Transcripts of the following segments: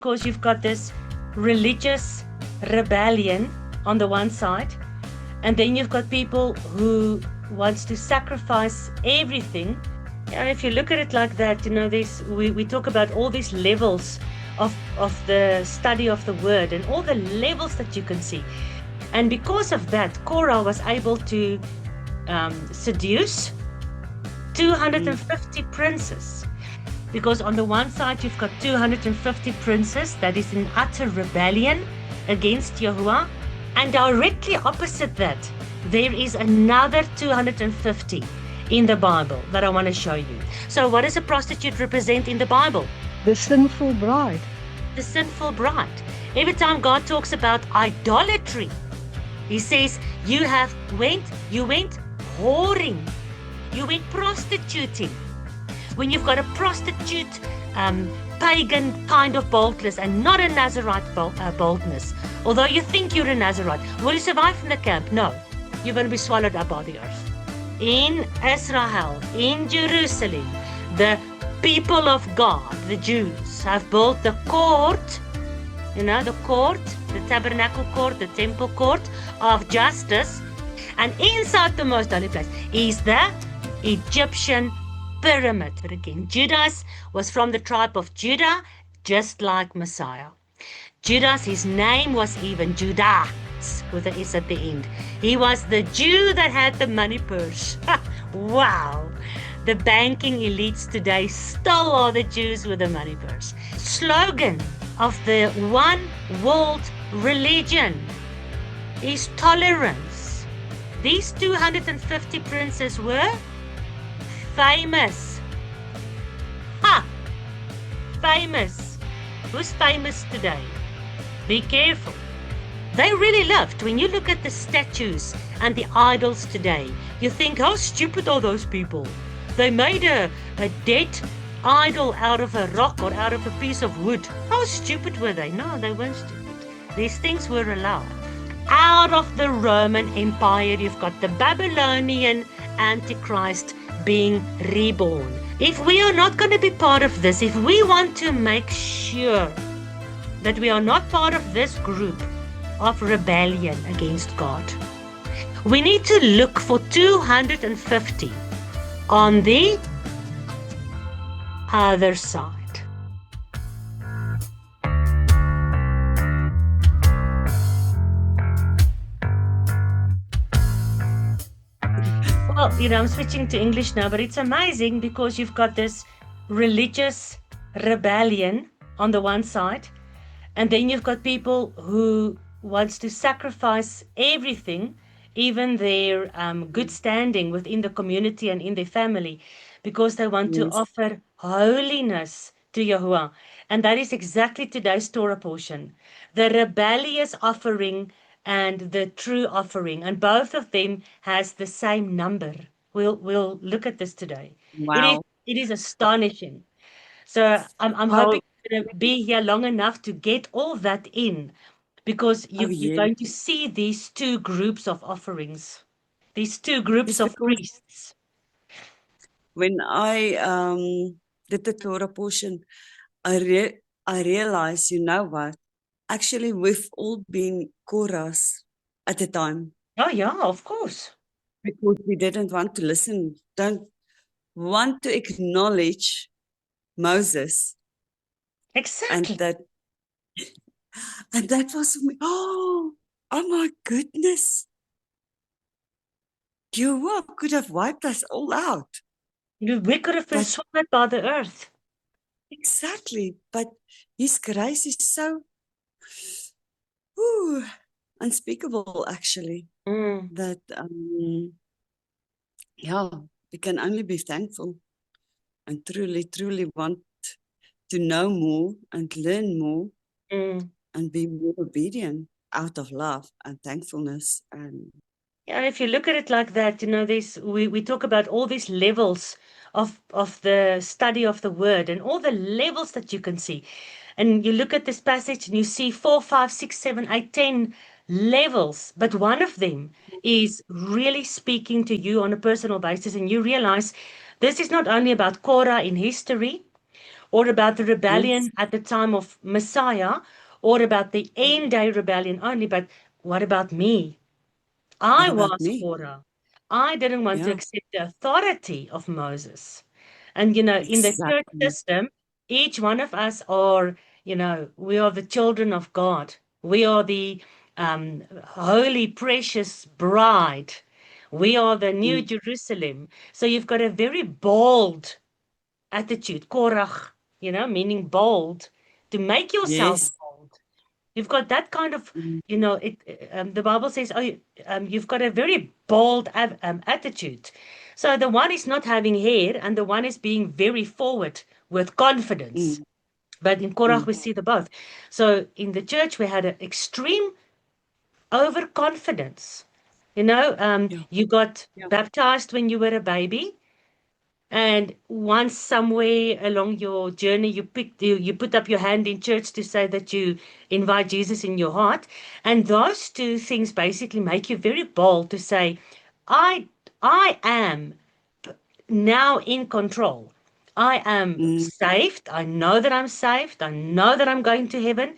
Because you've got this religious rebellion on the one side, and then you've got people who wants to sacrifice everything. And if you look at it like that, we talk about all these levels of the study of the word and all the levels that you can see. And because of that, Korah was able to seduce 250 princes. Because on the one side, you've got 250 princes that is in utter rebellion against Yahuwah. And directly opposite that, there is another 250 in the Bible that I want to show you. So what does a prostitute represent in the Bible? The sinful bride. The sinful bride. Every time God talks about idolatry, he says, you went whoring. You went prostituting. When you've got a prostitute, pagan kind of boldness and not a Nazarite boldness. Although you think you're a Nazarite, will you survive in the camp? No. You're going to be swallowed up by the earth. In Israel, in Jerusalem, the people of God, the Jews, have built the court, the court, the tabernacle court, the temple court of justice. And inside the most holy place is the Egyptian pyramid. But again, Judas was from the tribe of Judah, just like Messiah. Judas, his name was even Judas, with an S at the end. He was the Jew that had the money purse. Wow. The banking elites today still are the Jews with the money purse. Slogan of the one world religion is tolerance. These 250 princes were famous. Famous. Who's famous today? Be careful. They really loved. When you look at the statues and the idols today, you think, how stupid are those people? They made a dead idol out of a rock or out of a piece of wood. How stupid were they? No, they weren't stupid. These things were allowed. Out of the Roman Empire, you've got the Babylonian Antichrist being reborn. If we are not going to be part of this, if we want to make sure that we are not part of this group of rebellion against God, we need to look for 250 on the other side. Well, I'm switching to English now, but it's amazing because you've got this religious rebellion on the one side, and then you've got people who wants to sacrifice everything, even their good standing within the community and in their family, because they want to offer holiness to Yahuwah. And that is exactly today's Torah portion. The rebellious offering and the true offering, and both of them has the same number. We'll look at this today. Wow. It is astonishing. So I'm hoping you're going to be here long enough to get all that in, because you're going to see these two groups of offerings, these two groups of priests. When I did the Torah portion, I realized, you know what? Actually, we've all been Korahs at the time. Oh, yeah, of course. Because we didn't want to listen, don't want to acknowledge Moses. Exactly. And that was for me, oh my goodness. You could have wiped us all out. We could have been swallowed by the earth. Exactly. But His grace is so unspeakable, actually. That, we can only be thankful and truly, truly want to know more and learn more and be more obedient out of love and thankfulness. And if you look at it like that, we talk about all these levels of the study of the word and all the levels that you can see. And you look at this passage and you see 4, 5, 6, 7, 8, 10 levels, but one of them is really speaking to you on a personal basis, and you realize this is not only about Korah in history or about the rebellion Yes. at the time of Messiah, or about the end day rebellion only, but what about me? What I about was me? Korah. I didn't want to Yeah, accept the authority of Moses. And, in the church exactly. system, each one of us are, we are the children of God. We are the holy, precious bride. We are the new Mm. Jerusalem. So you've got a very bold attitude, Korach, meaning bold, to make yourself Yes. bold. You've got that kind of, Mm. the Bible says, you've got a very bold attitude. So the one is not having hair and the one is being very forward with confidence. Mm. But in Korach, Mm. we see the both. So in the church, we had an extreme overconfidence. Yeah. You got Yeah. baptized when you were a baby. And once somewhere along your journey, you put up your hand in church to say that you invite Jesus in your heart. And those two things basically make you very bold to say, I I am now in control. I am Mm. saved. I know that I'm saved. I know that I'm going to heaven.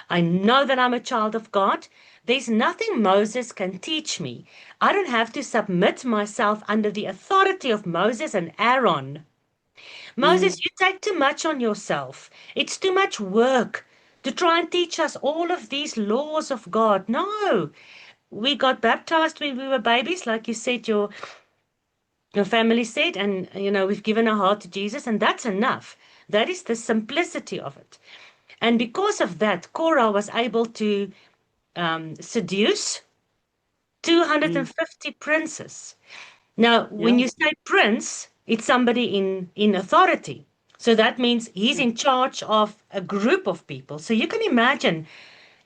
I know that I'm a child of God. There's nothing Moses can teach me. I don't have to submit myself under the authority of Moses and Aaron. Mm. Moses, you take too much on yourself. It's too much work to try and teach us all of these laws of God. No, we got baptized when we were babies, like you said, your family said, and we've given our heart to Jesus, and that's enough. That is the simplicity of it. And because of that, Korah was able to seduce Mm. 250 princes. Now, when Yeah. you say prince, it's somebody in authority. So that means he's Yeah. in charge of a group of people. So you can imagine,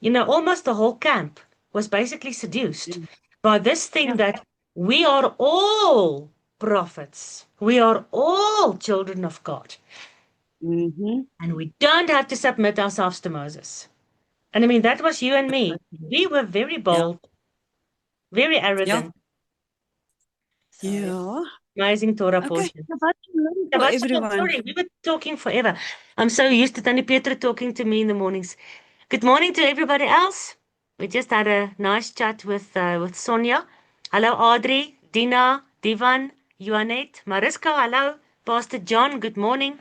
almost the whole camp was basically seduced Yeah. by this thing Yeah. that we are all prophets. We are all children of God. Mm-hmm. And we don't have to submit ourselves to Moses. And I mean, that was you and me. Exactly. We were very Yeah. bold, very Yeah. arrogant. So Yeah. amazing Torah Okay. portion. Shabbat shalom for Shabbat shalom. everyone. Sorry, we were talking forever. I'm so used to Tani Petra talking to me in the mornings. Good morning to everybody else. We just had a nice chat with Sonia. Hello, Audrey, Dina, Divan, Juanet, Mariska. Hello, Pastor John. Good morning.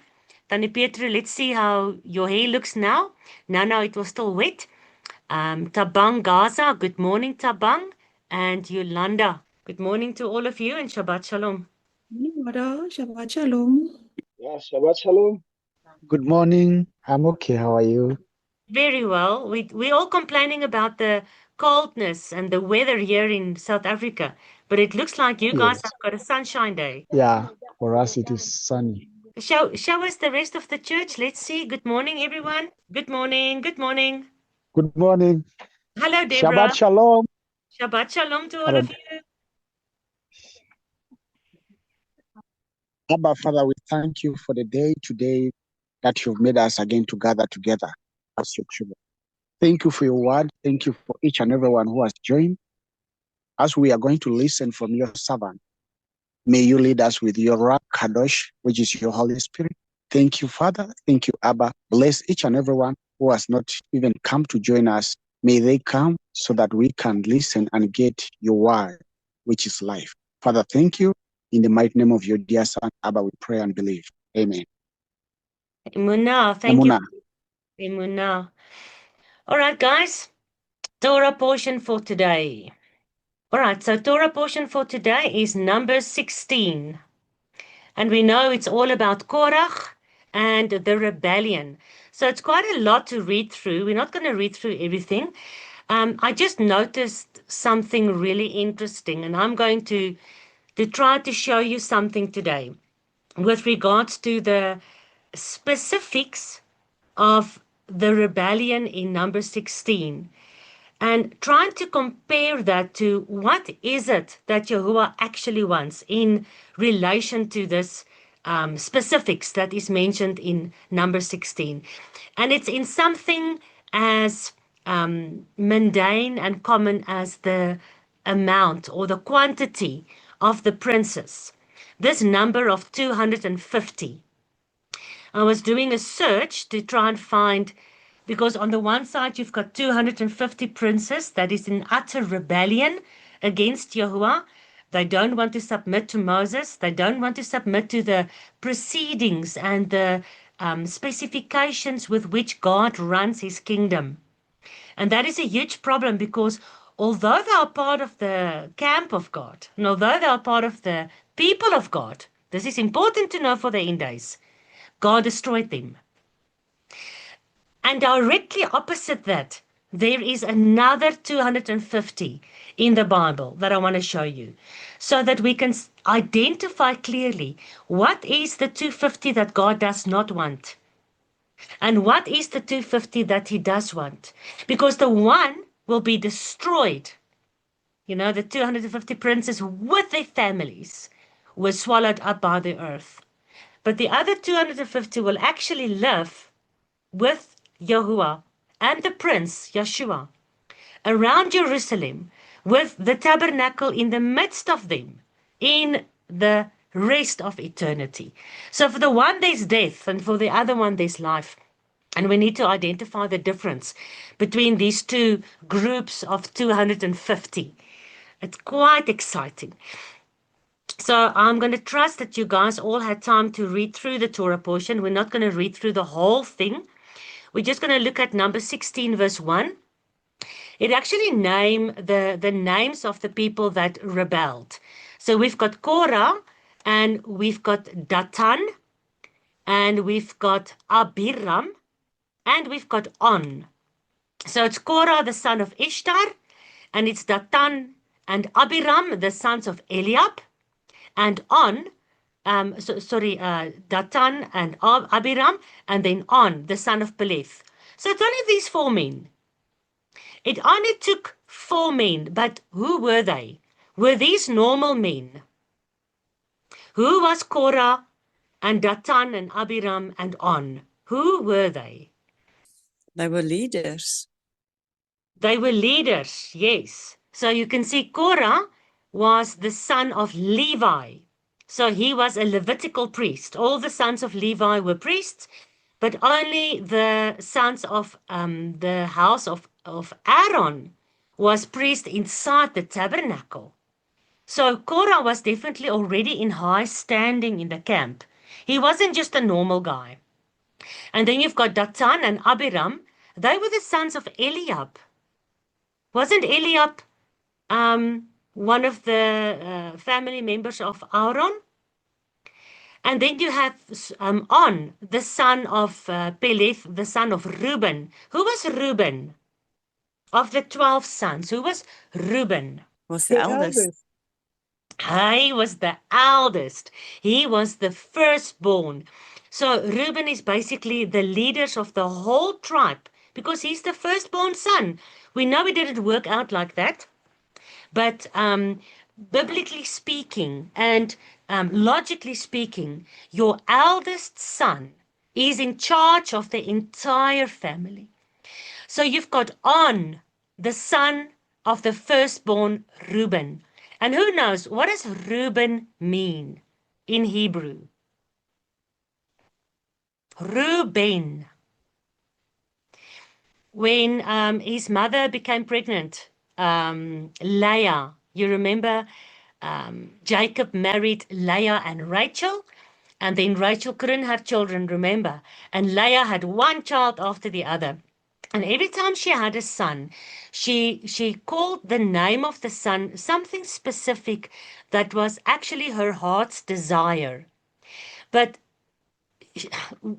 Tani Petra, let's see how your hair looks now. Now it was still wet. Tabang Gaza. Good morning, Tabang. And Yolanda. Good morning to all of you and Shabbat Shalom. Shabbat shalom. Yeah, Shabbat Shalom. Good morning. I'm okay. How are you? Very well. We're all complaining about the coldness and the weather here in South Africa, but it looks like you guys Yes. have got a sunshine day. Yeah, for us it is sunny. Show us the rest of the church. Let's see. Good morning, everyone. Good morning. Good morning. Good morning. Hello, Shabbat Deborah. Shalom. Shabbat Shalom to all of you. Abba, Father, we thank you for the day today that you've made us again to gather together as your children. Thank you for your word. Thank you for each and everyone who has joined. As we are going to listen from your servant, may you lead us with your Ruach Kadosh, which is your Holy Spirit. Thank you, Father. Thank you, Abba. Bless each and everyone who has not even come to join us. May they come so that we can listen and get your word, which is life. Father, thank you. In the mighty name of your dear Son, Abba, we pray and believe. Amen. Emunah. Thank Emunah. you. Emunah. All right, guys. Torah portion for today. All right, so Torah portion for today is Numbers 16. And we know it's all about Korach and the rebellion. So it's quite a lot to read through. We're not going to read through everything. I just noticed something really interesting, and I'm going to try to show you something today with regards to the specifics of the rebellion in number 16 and trying to compare that to what is it that Yahuwah actually wants in relation to this specifics that is mentioned in number 16. And it's in something as mundane and common as the amount or the quantity of the princes. This number of 250. I was doing a search to try and find, because on the one side you've got 250 princes that is in utter rebellion against Yahuwah. They don't want to submit to Moses. They don't want to submit to the proceedings and the specifications with which God runs his kingdom. And that is a huge problem, because although they are part of the camp of God, and although they are part of the people of God, this is important to know for the end days, God destroyed them. And directly opposite that, there is another 250 in the Bible that I want to show you, so that we can identify clearly what is the 250 that God does not want, and what is the 250 that he does want. Because the one will be destroyed. You know, the 250 princes with their families were swallowed up by the earth. But the other 250 will actually live with Yahuwah and the prince, Yeshua, around Jerusalem, with the tabernacle in the midst of them, in the rest of eternity. So for the one there's death, and for the other one there's life. And we need to identify the difference between these two groups of 250. It's quite exciting. So I'm going to trust that you guys all had time to read through the Torah portion. We're not going to read through the whole thing. We're just going to look at number 16, verse 1. It actually names the names of the people that rebelled. So we've got Korah, and we've got Datan, and we've got Abiram, and we've got On. So it's Korah, the son of Ishtar, and it's Datan and Abiram, the sons of Eliab, and On, Datan and Abiram, and then On, the son of Peleth. So it's only these four men. It only took four men, but who were they? Were these normal men? Who was Korah and Datan and Abiram and On? Who were they? They were leaders. They were leaders, yes. So you can see Korah was the son of Levi. So he was a Levitical priest. All the sons of Levi were priests, but only the sons of the house of Aaron was priest inside the tabernacle. So Korah was definitely already in high standing in the camp. He wasn't just a normal guy. And then you've got Datan and Abiram. They were the sons of Eliab. Wasn't Eliab one of the family members of Aaron? And then you have On, the son of Peleth, the son of Reuben. Who was Reuben? Of the 12 sons, who was Reuben? Was the eldest. He was the eldest. He was the firstborn. So Reuben is basically the leaders of the whole tribe, because he's the firstborn son. We know it didn't work out like that. But biblically speaking and logically speaking, your eldest son is in charge of the entire family. So you've got On, the son of the firstborn Reuben. And who knows, what does Reuben mean in Hebrew? Reuben. When his mother became pregnant, Leah, you remember Jacob married Leah and Rachel, and then Rachel couldn't have children, remember? And Leah had one child after the other. And every time she had a son, she called the name of the son something specific that was actually her heart's desire. But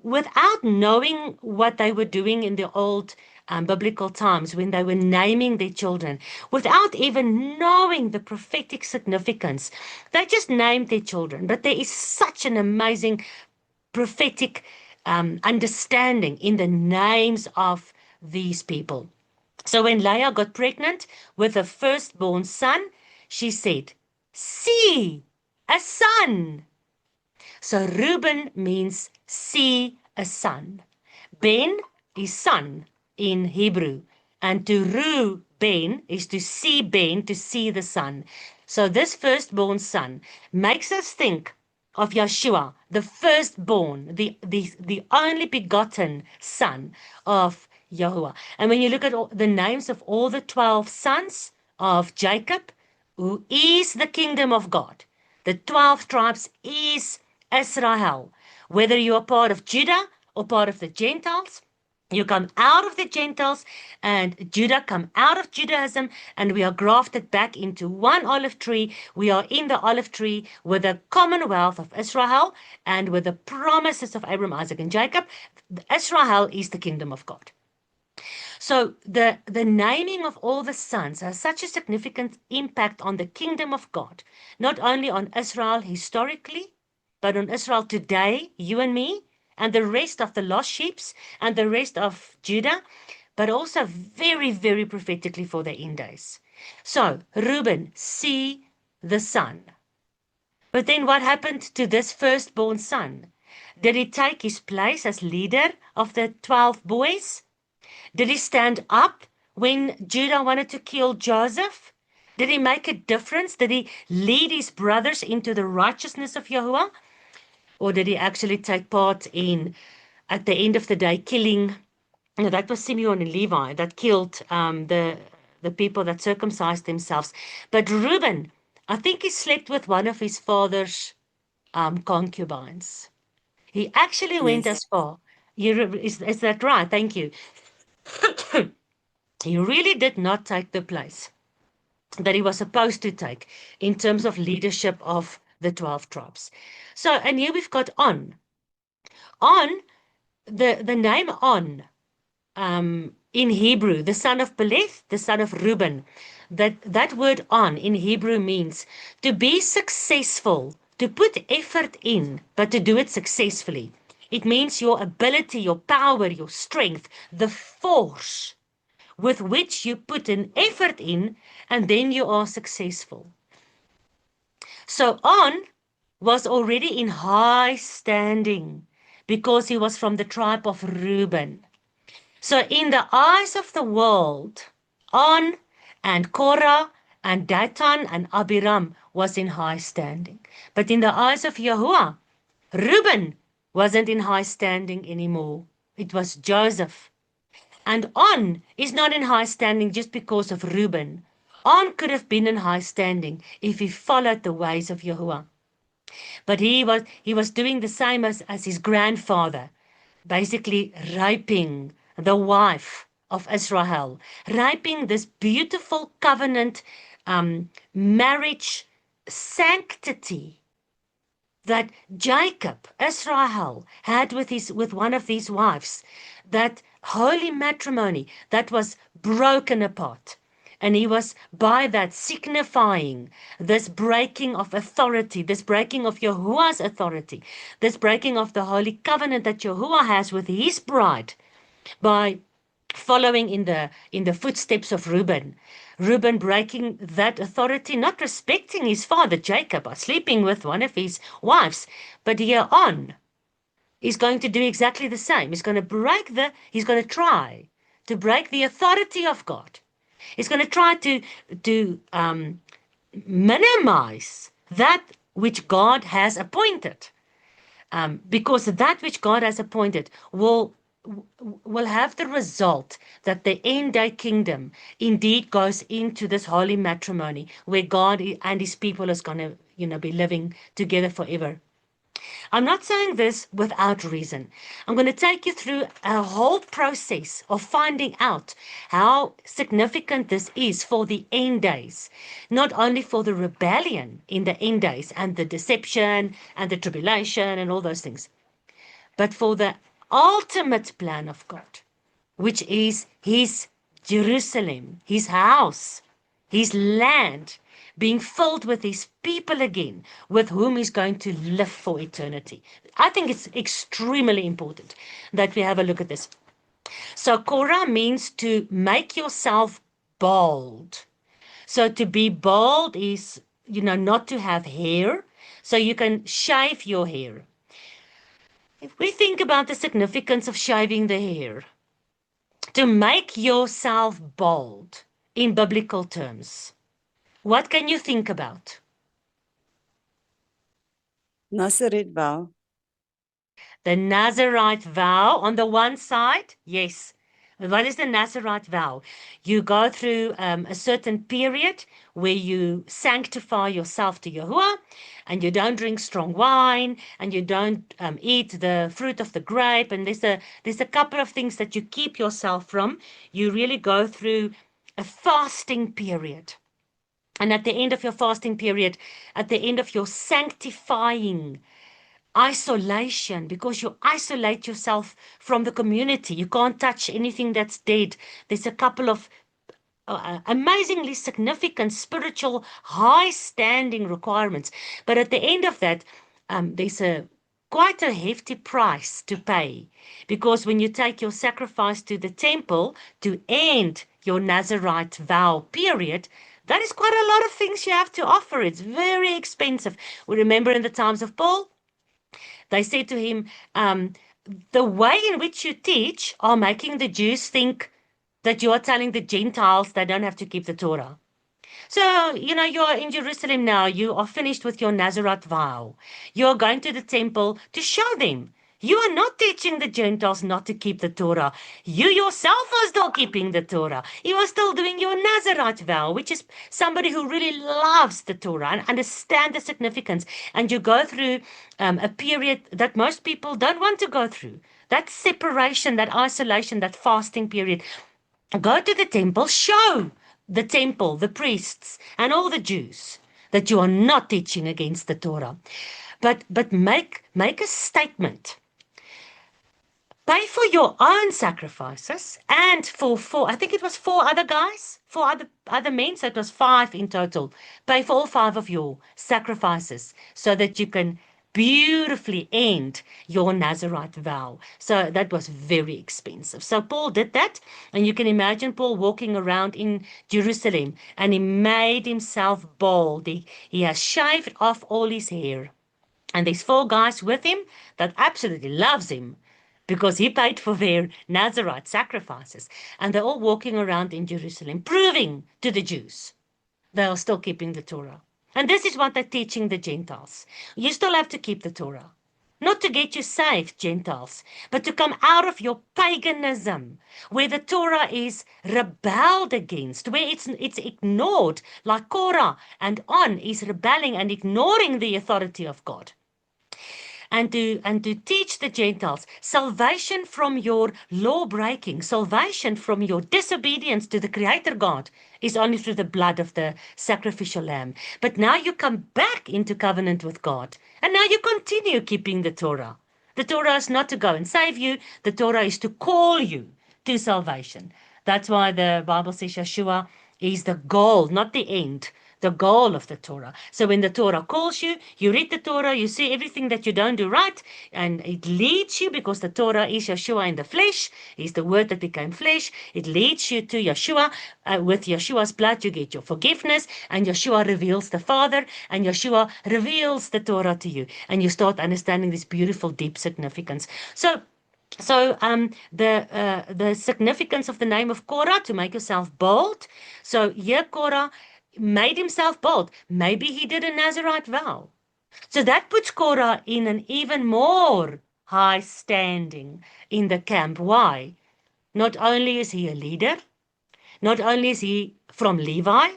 without knowing what they were doing in the old biblical times when they were naming their children, without even knowing the prophetic significance, they just named their children. But there is such an amazing prophetic understanding in the names of these people. So when Leah got pregnant with her firstborn son, she said, "See, a son." So Reuben means see a son. Ben is son in Hebrew. And to Reuben is to see Ben, to see the son. So this firstborn son makes us think of Yeshua, the firstborn, the only begotten son of Yahuwah. And when you look at the names of all the 12 sons of Jacob, who is the kingdom of God, the 12 tribes is Israel. Whether you are part of Judah or part of the Gentiles, you come out of the Gentiles and Judah come out of Judaism, and we are grafted back into one olive tree. We are in the olive tree with the commonwealth of Israel and with the promises of Abraham, Isaac, and Jacob. Israel is the kingdom of God. So the naming of all the sons has such a significant impact on the kingdom of God, not only on Israel historically, but on Israel today, you and me, and the rest of the lost sheep and the rest of Judah, but also very, very prophetically for the end days. So Reuben, see the son. But then what happened to this firstborn son? Did he take his place as leader of the 12 boys? Did he stand up when Judah wanted to kill Joseph? Did he make a difference? Did he lead his brothers into the righteousness of Yahuwah? Or did he actually take part in, at the end of the day, killing? No, that was Simeon and Levi that killed the people that circumcised themselves. But Reuben, I think he slept with one of his father's concubines. He actually went Yes. as far. Is that right? Thank you. He really did not take the place that he was supposed to take in terms of leadership of the 12 tribes. So, and here we've got On. On, the name On, in Hebrew, the son of Peleth, the son of Reuben, that word On in Hebrew means to be successful, to put effort in, but to do it successfully. It means your ability, your power, your strength, the force with which you put an effort in, and then you are successful. So On was already in high standing because he was from the tribe of Reuben. So in the eyes of the world, On and Korah and Dathan and Abiram was in high standing. But in the eyes of Yahuwah, Reuben wasn't in high standing anymore. It was Joseph. And On is not in high standing just because of Reuben. On could have been in high standing if he followed the ways of Yahuwah. But he was doing the same as his grandfather, basically raping the wife of Israel, raping this beautiful covenant marriage sanctity that Jacob, Israel, had with one of these wives, that holy matrimony that was broken apart. And he was by that signifying this breaking of authority, this breaking of Yahuwah's authority, this breaking of the holy covenant that Yahuwah has with his bride by following in the footsteps of Reuben. Reuben breaking that authority, not respecting his father Jacob, by sleeping with one of his wives. But here On is going to do exactly the same. He's going to try to break the authority of God. He's going to try to minimize that which God has appointed. Because that which God has appointed will have the result that the end day kingdom indeed goes into this holy matrimony where God and his people is going to be living together forever. I'm not saying this without reason. I'm going to take you through a whole process of finding out how significant this is for the end days, not only for the rebellion in the end days and the deception and the tribulation and all those things, but for the ultimate plan of God, which is his Jerusalem, his house, his land, being filled with his people again, with whom he's going to live for eternity. I think it's extremely important that we have a look at this. So Korah means to make yourself bold. So to be bold is, not to have hair, so you can shave your hair. If we think about the significance of shaving the hair, to make yourself bold in biblical terms, what can you think about? Nazareth vow. The Nazarite vow on the one side, yes. What is the Nazarite vow? You go through a certain period where you sanctify yourself to Yahuwah, and you don't drink strong wine, and you don't eat the fruit of the grape, and there's a couple of things that you keep yourself from. You really go through a fasting period. And at the end of your fasting period, at the end of your sanctifying isolation, because you isolate yourself from the community. You can't touch anything that's dead. There's a couple of amazingly significant spiritual high standing requirements. But at the end of that, there's quite a hefty price to pay, because when you take your sacrifice to the temple to end your Nazarite vow period, that is quite a lot of things you have to offer. It's very expensive. We remember in the times of Paul, they said to him, the way in which you teach are making the Jews think that you are telling the Gentiles they don't have to keep the Torah. So, you're in Jerusalem now. You are finished with your Nazarite vow. You're going to the temple to show them. You are not teaching the Gentiles not to keep the Torah. You yourself are still keeping the Torah. You are still doing your Nazarite vow, which is somebody who really loves the Torah and understands the significance. And you go through a period that most people don't want to go through. That separation, that isolation, that fasting period. Go to the temple, show the temple, the priests, and all the Jews that you are not teaching against the Torah. But make a statement. Pay for your own sacrifices and for I think it was 4 other guys, 4 other men, so it was 5 in total. Pay for all 5 of your sacrifices so that you can beautifully end your Nazarite vow. So that was very expensive. So Paul did that, and you can imagine Paul walking around in Jerusalem, and he made himself bald. He has shaved off all his hair. And there's 4 guys with him that absolutely loves him, because he paid for their Nazarite sacrifices. And they're all walking around in Jerusalem, proving to the Jews they are still keeping the Torah. And this is what they're teaching the Gentiles. You still have to keep the Torah. Not to get you saved, Gentiles, but to come out of your paganism, where the Torah is rebelled against, where it's ignored, like Korah and On is rebelling and ignoring the authority of God. And to teach the Gentiles salvation from your law breaking, salvation from your disobedience to the Creator God is only through the blood of the sacrificial lamb. But now you come back into covenant with God, and now you continue keeping the Torah. The Torah is not to go and save you. The Torah is to call you to salvation. That's why the Bible says Yeshua is the goal, not the end. The goal of the Torah. So when the Torah calls you, you read the Torah, you see everything that you don't do right, and it leads you, because the Torah is Yeshua in the flesh. He's the word that became flesh. It leads you to Yeshua. With Yeshua's blood, you get your forgiveness, and Yeshua reveals the Father, and Yeshua reveals the Torah to you, and you start understanding this beautiful, deep significance. So the significance of the name of Korah, to make yourself bold. So here Korah made himself bold. Maybe he did a Nazarite vow. So that puts Korah in an even more high standing in the camp. Why? Not only is he a leader, not only is he from Levi,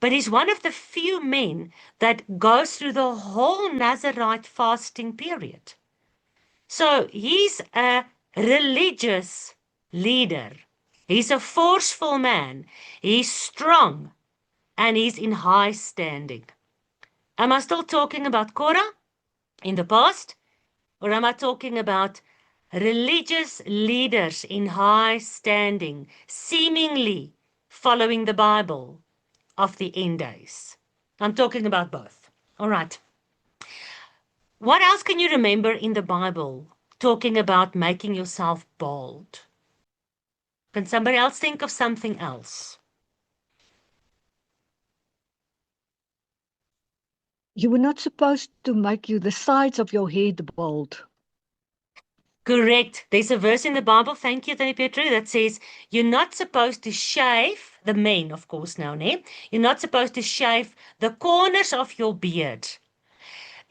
but he's one of the few men that goes through the whole Nazarite fasting period. So he's a religious leader. He's a forceful man. He's strong. And he's in high standing. Am I still talking about Korah in the past? Or am I talking about religious leaders in high standing, seemingly following the Bible of the end days? I'm talking about both. All right. What else can you remember in the Bible talking about making yourself bold? Can somebody else think of something else? You were not supposed to make the sides of your head bald. Correct. There's a verse in the Bible, thank you, Tani Petru, that says you're not supposed to shave, the men, of course, now, ne? You're not supposed to shave the corners of your beard.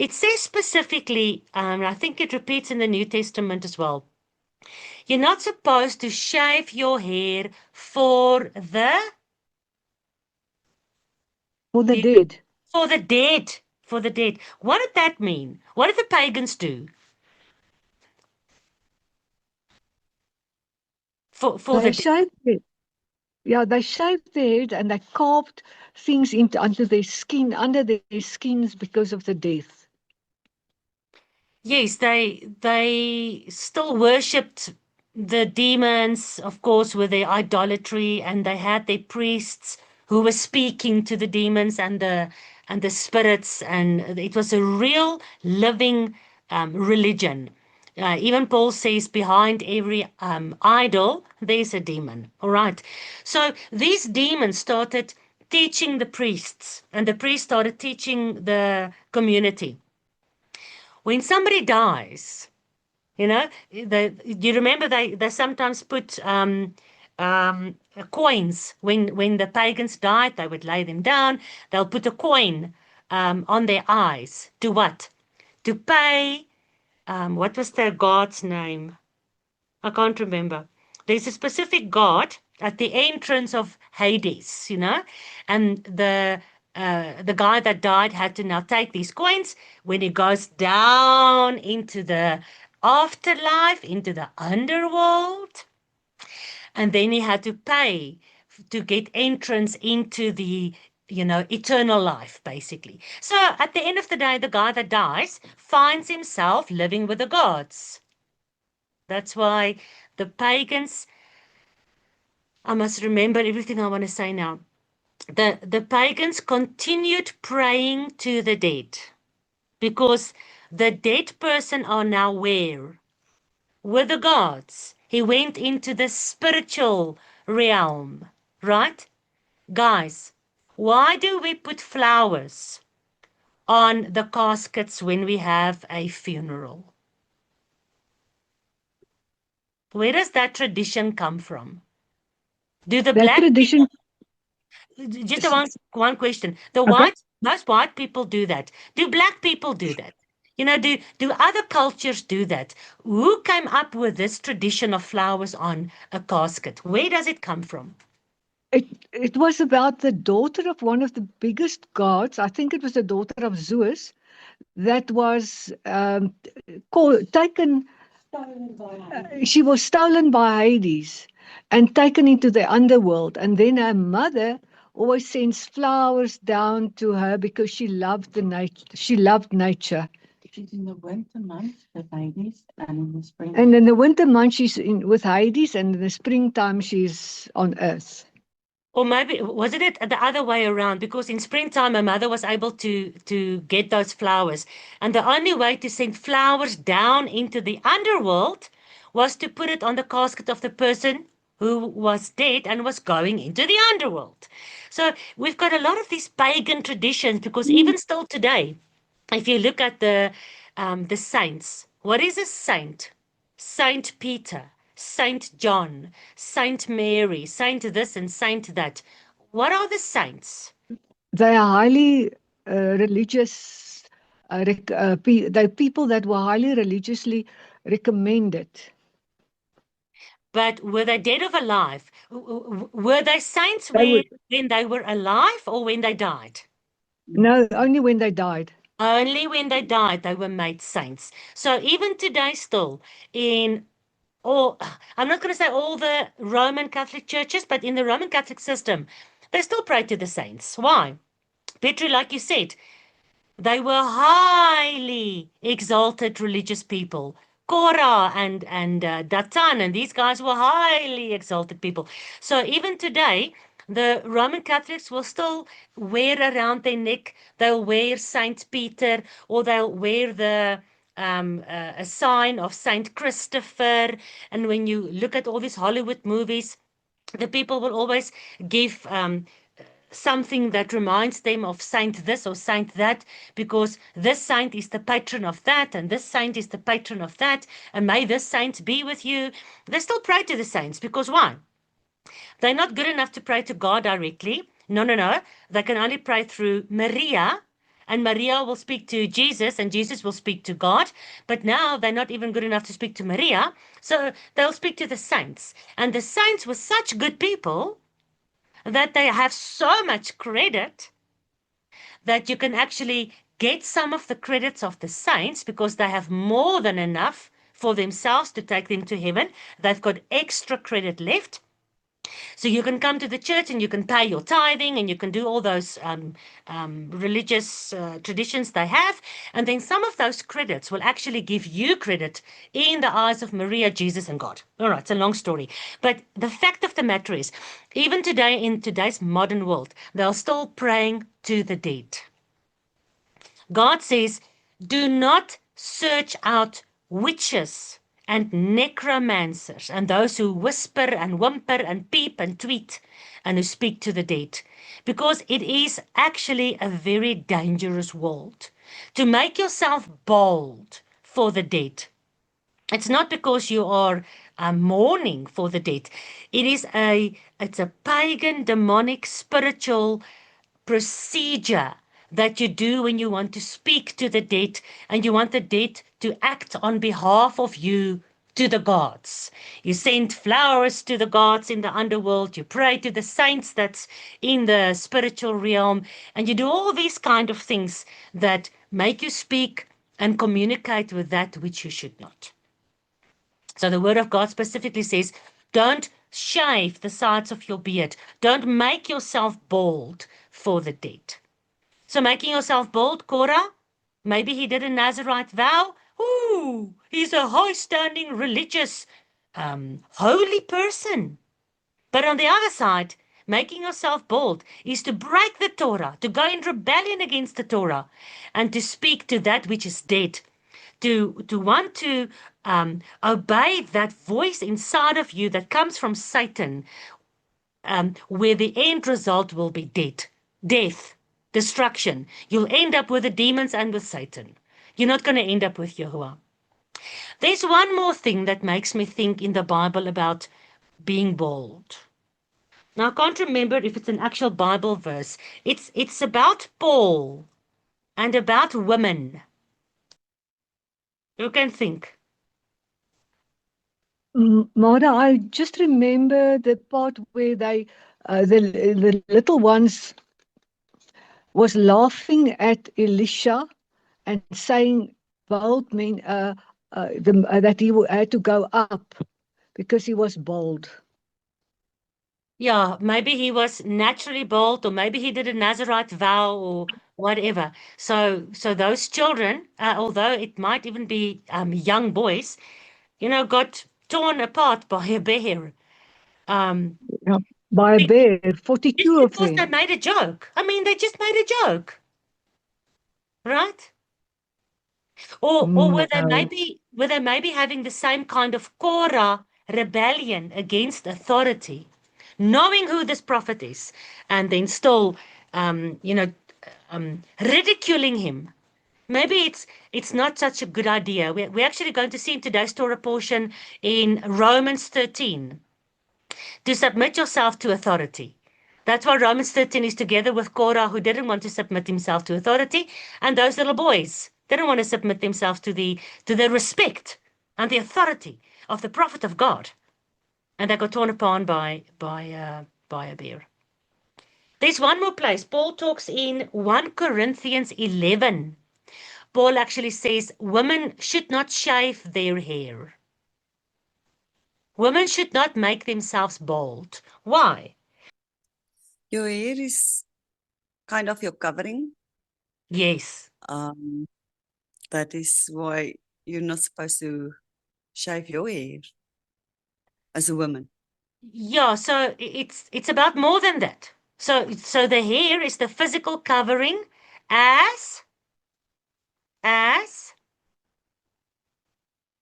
It says specifically, I think it repeats in the New Testament as well. You're not supposed to shave your hair for the dead. For the dead. For the dead. What did that mean? What did the pagans do? For They the shaved it. Yeah, they shaved their head and they carved things under their skins because of the death. Yes, they still worshipped the demons, of course, with their idolatry, and they had their priests who were speaking to the demons and the spirits, and it was a real living religion. Even Paul says, behind every idol, there's a demon. All right. So these demons started teaching the priests, and the priests started teaching the community. When somebody dies, you know, you remember they sometimes put coins when the pagans died, they would lay them down, they'll put a coin on their eyes. To what? To pay, what was their god's name? I can't remember. There's a specific god at the entrance of Hades, you know, and the guy that died had to now take these coins when he goes down into the afterlife, into the underworld, and then he had to pay to get entrance into the eternal life, basically. So at the end of the day, the guy that dies finds himself living with the gods. That's why the pagans, I must remember everything I want to say now. The pagans continued praying to the dead because the dead person are now where? With the gods. He went into the spiritual realm, right? Guys, why do we put flowers on the caskets when we have a funeral? Where does that tradition come from? Do the That black tradition. just one question. Okay. Most white people do that. Do black people do that? Do other cultures do that? Who came up with this tradition of flowers on a casket? Where does it come from? It was about the daughter of one of the biggest gods. I think it was the daughter of Zeus that was taken. She was stolen by Hades and taken into the underworld. And then her mother always sends flowers down to her because she loved She loved nature. She's in the winter months with Hades, and in the spring. And in the winter months she's with Hades, and in the springtime she's on Earth. Or maybe wasn't it the other way around? Because in springtime, my mother was able to get those flowers, and the only way to send flowers down into the underworld was to put it on the casket of the person who was dead and was going into the underworld. So we've got a lot of these pagan traditions because even still today, if you look at the saints, what is a saint? Saint Peter, Saint John, Saint Mary, Saint this and Saint that. What are the saints? They are highly religious. They're people that were highly religiously recommended. But were they dead or alive? Were they saints when they were alive or when they died? No, only when they died. Only when they died, they were made saints. So even today still, I'm not going to say all the Roman Catholic churches, but in the Roman Catholic system, they still pray to the saints. Why? Petri, like you said, they were highly exalted religious people. Korah and Datan, and these guys were highly exalted people. So even today, the Roman Catholics will still wear around their neck, they'll wear Saint Peter, or they'll wear a sign of Saint Christopher. And when you look at all these Hollywood movies, the people will always give something that reminds them of saint this or saint that, because this saint is the patron of that, and this saint is the patron of that, and may this saint be with you. They still pray to the saints because why? They're not good enough to pray to God directly. No. They can only pray through Maria, and Maria will speak to Jesus, and Jesus will speak to God. But now they're not even good enough to speak to Maria, so they'll speak to the saints. And the saints were such good people that they have so much credit that you can actually get some of the credits of the saints because they have more than enough for themselves to take them to heaven. They've got extra credit left. So you can come to the church and you can pay your tithing and you can do all those religious traditions they have. And then some of those credits will actually give you credit in the eyes of Maria, Jesus, and God. All right, it's a long story. But the fact of the matter is, even today, in today's modern world, they're still praying to the dead. God says, do not search out witches and necromancers and those who whisper and whimper and peep and tweet and who speak to the dead, because it is actually a very dangerous world. To make yourself bold for the dead, it's not because you are mourning for the dead. It's a pagan, demonic, spiritual procedure that you do when you want to speak to the dead and you want the dead to act on behalf of you to the gods. You send flowers to the gods in the underworld, you pray to the saints that's in the spiritual realm, and you do all these kind of things that make you speak and communicate with that which you should not. So the word of God specifically says, don't shave the sides of your beard. Don't make yourself bald for the dead. So making yourself bold, Korah, maybe he did a Nazarite vow. Ooh, he's a high-standing, religious, holy person. But on the other side, making yourself bold is to break the Torah, to go in rebellion against the Torah, and to speak to that which is dead, to want to obey that voice inside of you that comes from Satan, where the end result will be death, destruction. You'll end up with the demons and with Satan. You're not going to end up with Yahuwah. There's one more thing that makes me think in the Bible about being bold. Now, I can't remember if it's an actual Bible verse. It's about Paul and about women. You can think. Mara, I just remember the part where they, the little ones was laughing at Elisha and saying bold mean that he had to go up because he was bold. Yeah, maybe he was naturally bold, or maybe he did a Nazarite vow, or whatever. So those children, although it might even be young boys, got torn apart by a bear. By a bear, 42 Just of because they them. made a joke. I mean, they just made a joke, right? Or were they maybe having the same kind of Korah rebellion against authority, knowing who this prophet is, and then still, ridiculing him. Maybe it's not such a good idea. We're actually going to see in today's Torah portion in Romans 13 to submit yourself to authority. That's why Romans 13 is together with Korah, who didn't want to submit himself to authority, and those little boys didn't want to submit themselves to the respect and the authority of the prophet of God, and they got torn upon by a bear. There's one more place. Paul talks in 1 Corinthians 11. Paul actually says women should not shave their hair. Women should not make themselves bald. Why? Your hair is kind of your covering. Yes. That is why you're not supposed to shave your hair as a woman. Yeah, so it's about more than that. So the hair is the physical covering as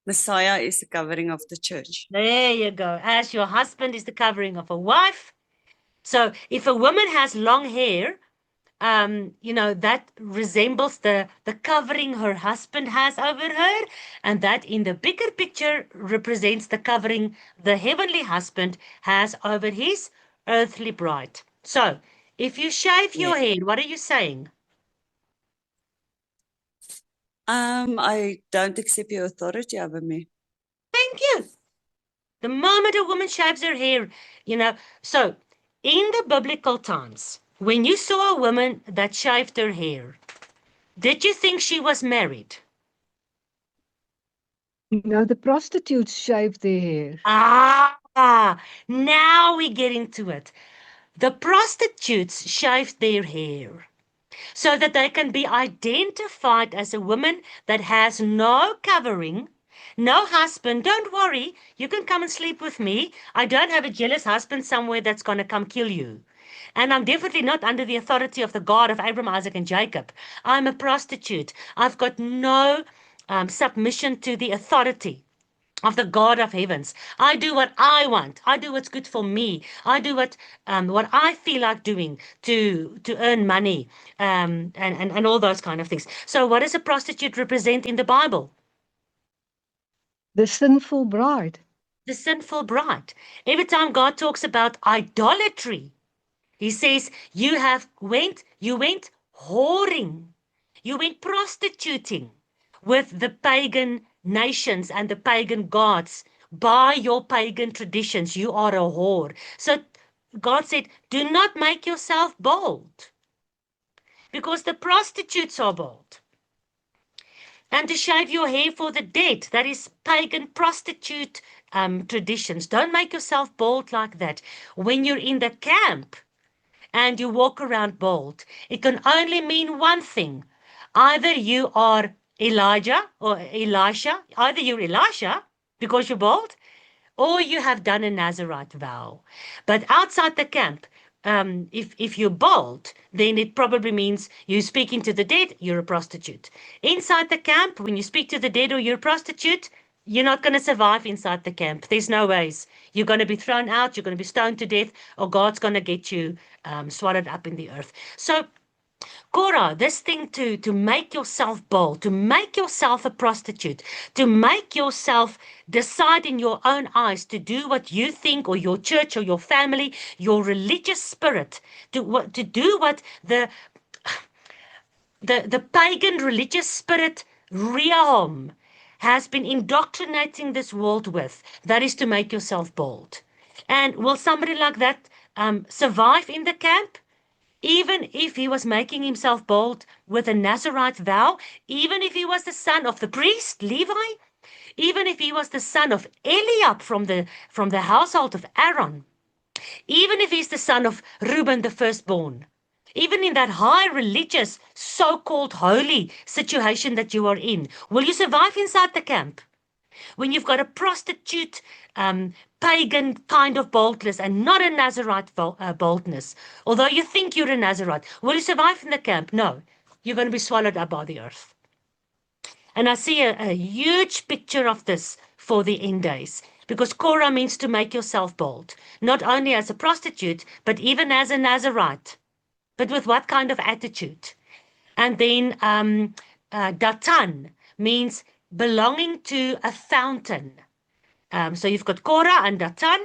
Messiah is the covering of the church. there you go. As your husband is the covering of a wife. So if a woman has long hair, that resembles the covering her husband has over her, and that in the bigger picture represents the covering the heavenly husband has over his earthly bride. So if you shave your hair, what are you saying? I don't accept your authority over me. Thank you. The moment a woman shaves her hair, so in the biblical times, when you saw a woman that shaved her hair, did you think she was married? No, the prostitutes shave their hair. Now we get into it. The prostitutes shave their hair so that they can be identified as a woman that has no covering, no husband. Don't worry, you can come and sleep with me. I don't have a jealous husband somewhere that's going to come kill you. And I'm definitely not under the authority of the God of Abraham, Isaac, and Jacob. I'm a prostitute. I've got no submission to the authority of the God of heavens. I do what I want. I do what's good for me. I do what I feel like doing to earn money, and all those kind of things. So what does a prostitute represent in the Bible? The sinful bride. The sinful bride. Every time God talks about idolatry, he says, you went whoring. You went prostituting with the pagan nations and the pagan gods. By your pagan traditions, you are a whore. So God said, do not make yourself bold, because the prostitutes are bold. And to shave your hair for the dead, that is pagan prostitute traditions. Don't make yourself bold like that. When you're in the camp and you walk around bold, it can only mean one thing. Either you are Elijah or Elisha, either you're Elisha because you're bold, or you have done a Nazarite vow. But outside the camp, if you're bold, then it probably means you speaking to the dead, you're a prostitute. Inside the camp, when you speak to the dead or you're a prostitute, you're not going to survive inside the camp. There's no ways. You're going to be thrown out, you're going to be stoned to death, or God's going to get you swallowed up in the earth. So Korah, this thing to make yourself bold, to make yourself a prostitute, to make yourself decide in your own eyes to do what you think, or your church or your family, your religious spirit, to do what the pagan religious spirit Rehoboam has been indoctrinating this world with, that is to make yourself bold. And will somebody like that survive in the camp? Even if he was making himself bold with a Nazarite vow, even if he was the son of the priest, Levi, even if he was the son of Eliab from the household of Aaron, even if he's the son of Reuben, the firstborn, even in that high religious, so-called holy situation that you are in, will you survive inside the camp? When you've got a prostitute, pagan kind of boldness and not a Nazarite boldness, although you think you're a Nazarite, will you survive in the camp? No, you're going to be swallowed up by the earth. And I see a huge picture of this for the end days, because Korah means to make yourself bold, not only as a prostitute, but even as a Nazarite. But with what kind of attitude? And then Datan means belonging to a fountain. So you've got Korah and Datan,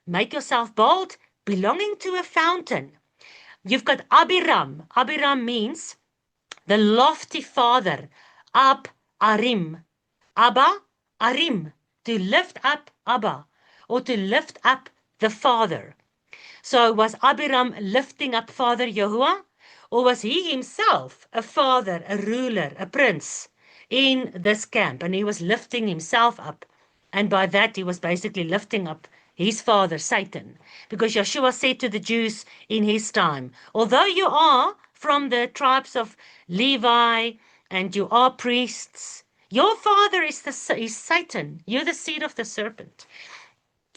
make yourself bold, belonging to a fountain. You've got Abiram. Abiram means the lofty father. Ab, Arim. Abba, Arim. To lift up Abba, or to lift up the father. So was Abiram lifting up Father Yahuwah? Or was he himself a father, a ruler, a prince in this camp? And he was lifting himself up. And by that, he was basically lifting up his father, Satan. Because Yeshua said to the Jews in his time, although you are from the tribes of Levi and you are priests, your father is Satan. You're the seed of the serpent.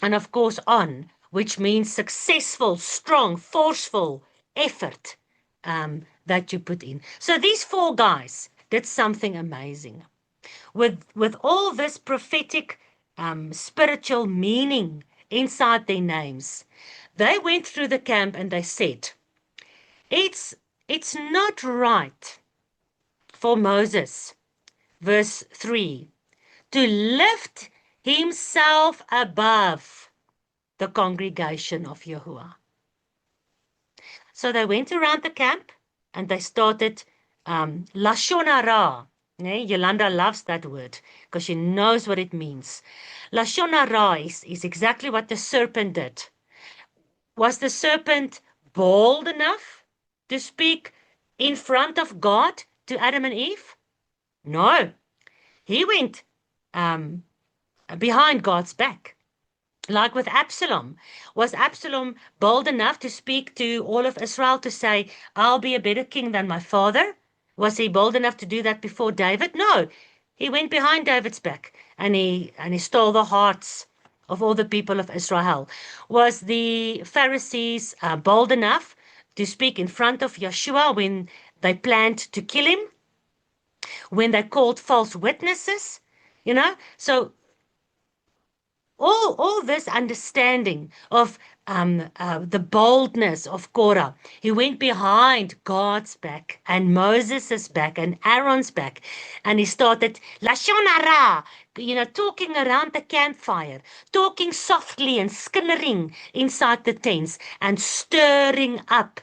And of course, on, which means successful, strong, forceful effort that you put in. So these four guys did something amazing. With all this prophetic spiritual meaning inside their names, they went through the camp and they said, it's not right for Moses, verse 3, to lift himself above the congregation of Yahuwah. So they went around the camp and they started Lashon Hara, Yolanda loves that word because she knows what it means. Lashon hara is exactly what the serpent did. Was the serpent bold enough to speak in front of God to Adam and Eve? No. He went behind God's back. Like with Absalom. Was Absalom bold enough to speak to all of Israel to say, I'll be a better king than my father? Was he bold enough to do that before David? No. He went behind David's back and he stole the hearts of all the people of Israel. Was the Pharisees bold enough to speak in front of Yeshua when they planned to kill him? When they called false witnesses? So all this understanding of the boldness of Korah. He went behind God's back and Moses' back and Aaron's back, and he started Lashon hara, talking around the campfire, talking softly and skimmering inside the tents and stirring up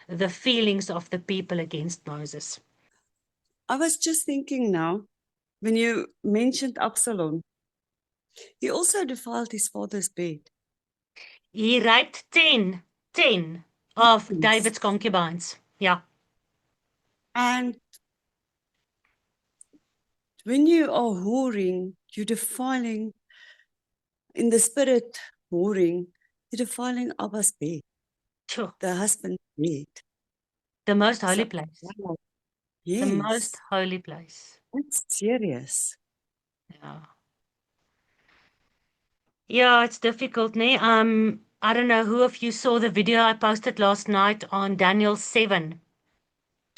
the feelings of the people against Moses. I was just thinking now, when you mentioned Absalom, he also defiled his father's bed. He raped 10 of Yes. David's concubines. Yeah. And when you are whoring, you're defiling, in the spirit whoring, you're defiling Abba's bed, Sure. the husband's bed. The most holy So, place. wow. The Yes, most holy place. that's serious. Yeah. Yeah, it's difficult, ne? I don't know who of you saw the video I posted last night on Daniel 7.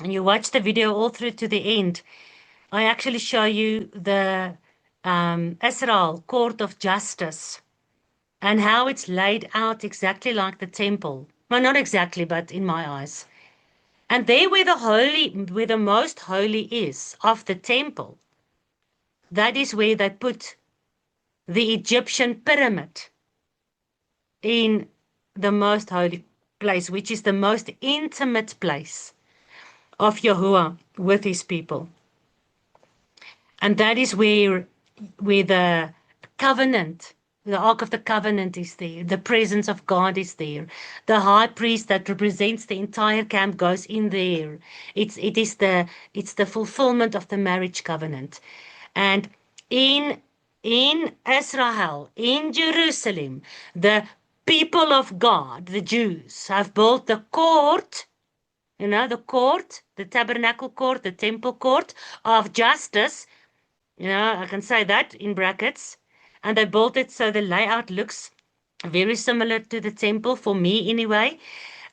And you watch the video all through to the end. I actually show you the Israel Court of Justice and how it's laid out exactly like the temple. Well, not exactly, but in my eyes. And there where the most holy is of the temple, that is where they put the Egyptian pyramid in the most holy place, which is the most intimate place of Yahuwah with his people. And that is where the covenant, the Ark of the Covenant is there. The presence of God is there. The high priest that represents the entire camp goes in there. It's the fulfillment of the marriage covenant. And in Israel, in Jerusalem, the people of God, the Jews, have built the court, the court, the tabernacle court, the temple court of justice. I can say that in brackets. And they built it so the layout looks very similar to the temple, for me anyway.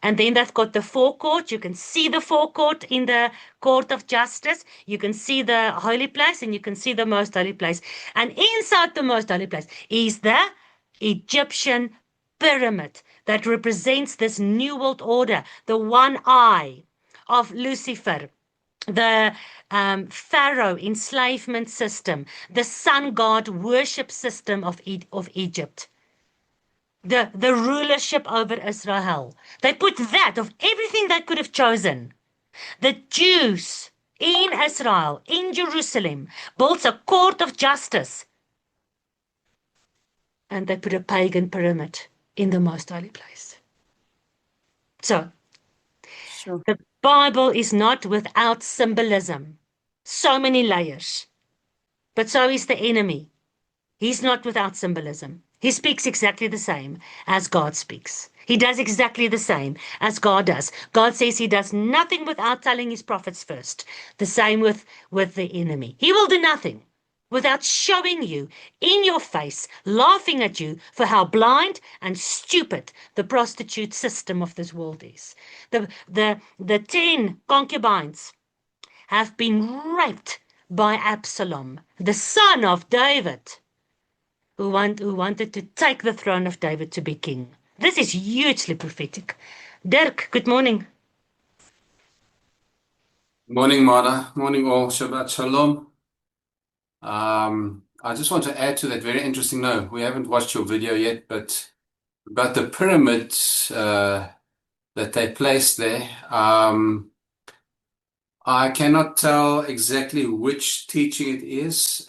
And then they've got the forecourt. You can see the forecourt in the court of justice. You can see the holy place and you can see the most holy place. And inside the most holy place is the Egyptian pyramid that represents this new world order, the one eye of Lucifer, the Pharaoh enslavement system, the sun god worship system of Egypt, the rulership over Israel. They put that of everything they could have chosen. The Jews in Israel, in Jerusalem, built a court of justice. And they put a pagan pyramid in the most holy place. So, Sure. the Bible is not without symbolism. So many layers. But so is the enemy. He's not without symbolism. He speaks exactly the same as God speaks. He does exactly the same as God does. God says he does nothing without telling his prophets first. The same with the enemy. He will do nothing without showing you in your face, laughing at you for how blind and stupid the prostitute system of this world is. The 10 concubines have been raped by Absalom, the son of David, who wanted to take the throne of David to be king. This is hugely prophetic. Dirk, good morning. Morning, Mara. Morning, all. Shabbat Shalom. I just want to add to that very interesting note. We haven't watched your video yet, but about the pyramids that they placed there. I cannot tell exactly which teaching it is.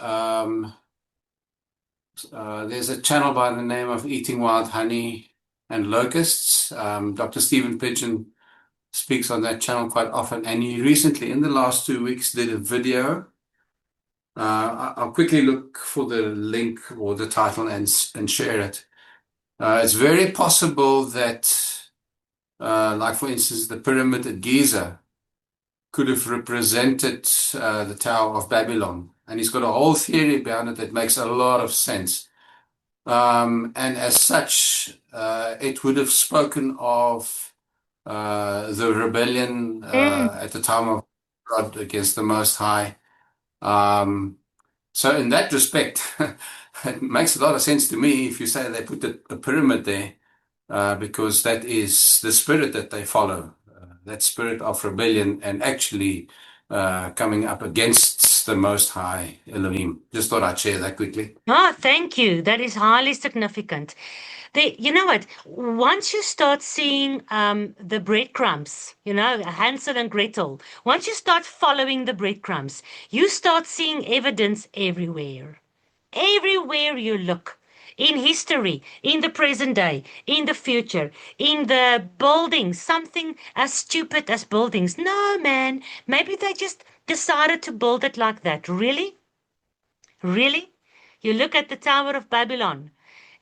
There's a channel by the name of Eating Wild Honey and Locusts. Dr. Stephen Pidgeon speaks on that channel quite often, and he recently, in the last 2 weeks, did a video. I'll quickly look for the link or the title and share it. It's very possible that, like for instance, the pyramid at Giza could have represented the Tower of Babylon. And he's got a whole theory behind it that makes a lot of sense. And as such, it would have spoken of the rebellion at the time of God against the Most High. So in that respect, it makes a lot of sense to me if you say they put a pyramid there, because that is the spirit that they follow, that spirit of rebellion and actually coming up against the Most High Elohim. Just thought I'd share that quickly. Oh, thank you. That is highly significant. You know what? Once you start seeing the breadcrumbs, Hansel and Gretel, once you start following the breadcrumbs, you start seeing evidence everywhere. Everywhere you look. In history, in the present day, in the future, in the buildings, something as stupid as buildings. No, man, maybe they just decided to build it like that. Really? Really? You look at the Tower of Babylon.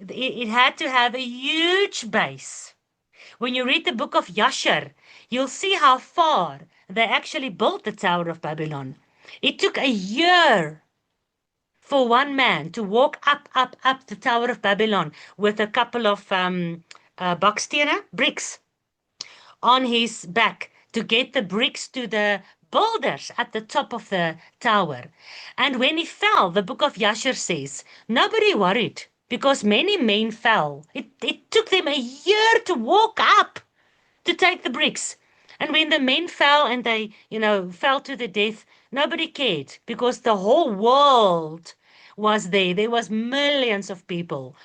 It had to have a huge base. When you read the book of Yashar, you'll see how far they actually built the Tower of Babylon. It took a year for one man to walk up the Tower of Babylon with a couple of bakstenen, bricks, on his back to get the bricks to the boulders at the top of the tower. And when he fell, the book of Yashar says, nobody worried because many men fell. It took them a year to walk up to take the bricks. And when the men fell and they, fell to the death, nobody cared because the whole world was there. There was millions of people.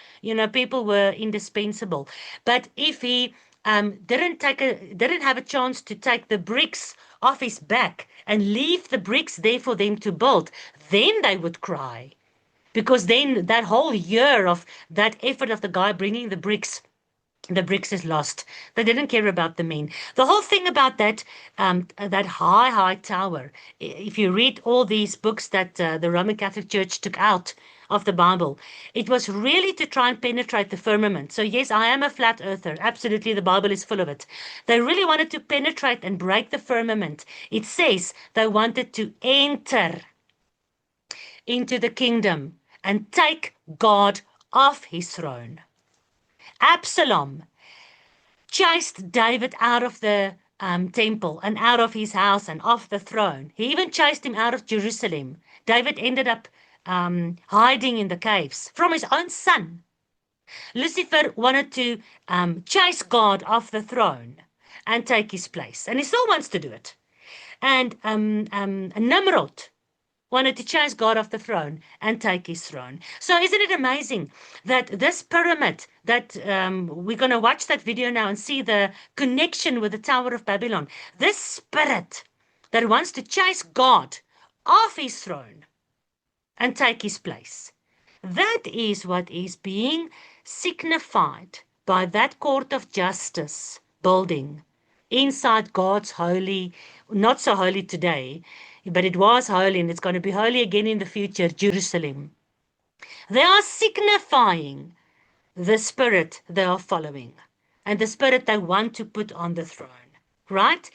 People were indispensable. But if he didn't have a chance to take the bricks off his back and leave the bricks there for them to build, then they would cry. Because then that whole year of that effort of the guy bringing the bricks is lost. They didn't care about the men. The whole thing about that high tower, if you read all these books that the Roman Catholic Church took out of the Bible, it was really to try and penetrate the firmament. So yes, I am a flat earther. Absolutely, the Bible is full of it. They really wanted to penetrate and break the firmament. It says they wanted to enter into the kingdom and take God off his throne. Absalom chased David out of the temple and out of his house and off the throne. He even chased him out of Jerusalem. David ended up hiding in the caves from his own son. Lucifer wanted to chase God off the throne and take his place. And he still wants to do it. And Nimrod wanted to chase God off the throne and take his throne. So isn't it amazing that this pyramid, that we're going to watch that video now and see the connection with the Tower of Babylon, this spirit that wants to chase God off his throne and take his place, that is what is being signified by that court of justice building inside God's holy, not so holy today, but it was holy and it's going to be holy again in the future, Jerusalem. They are signifying the spirit they are following and the spirit they want to put on the throne, right?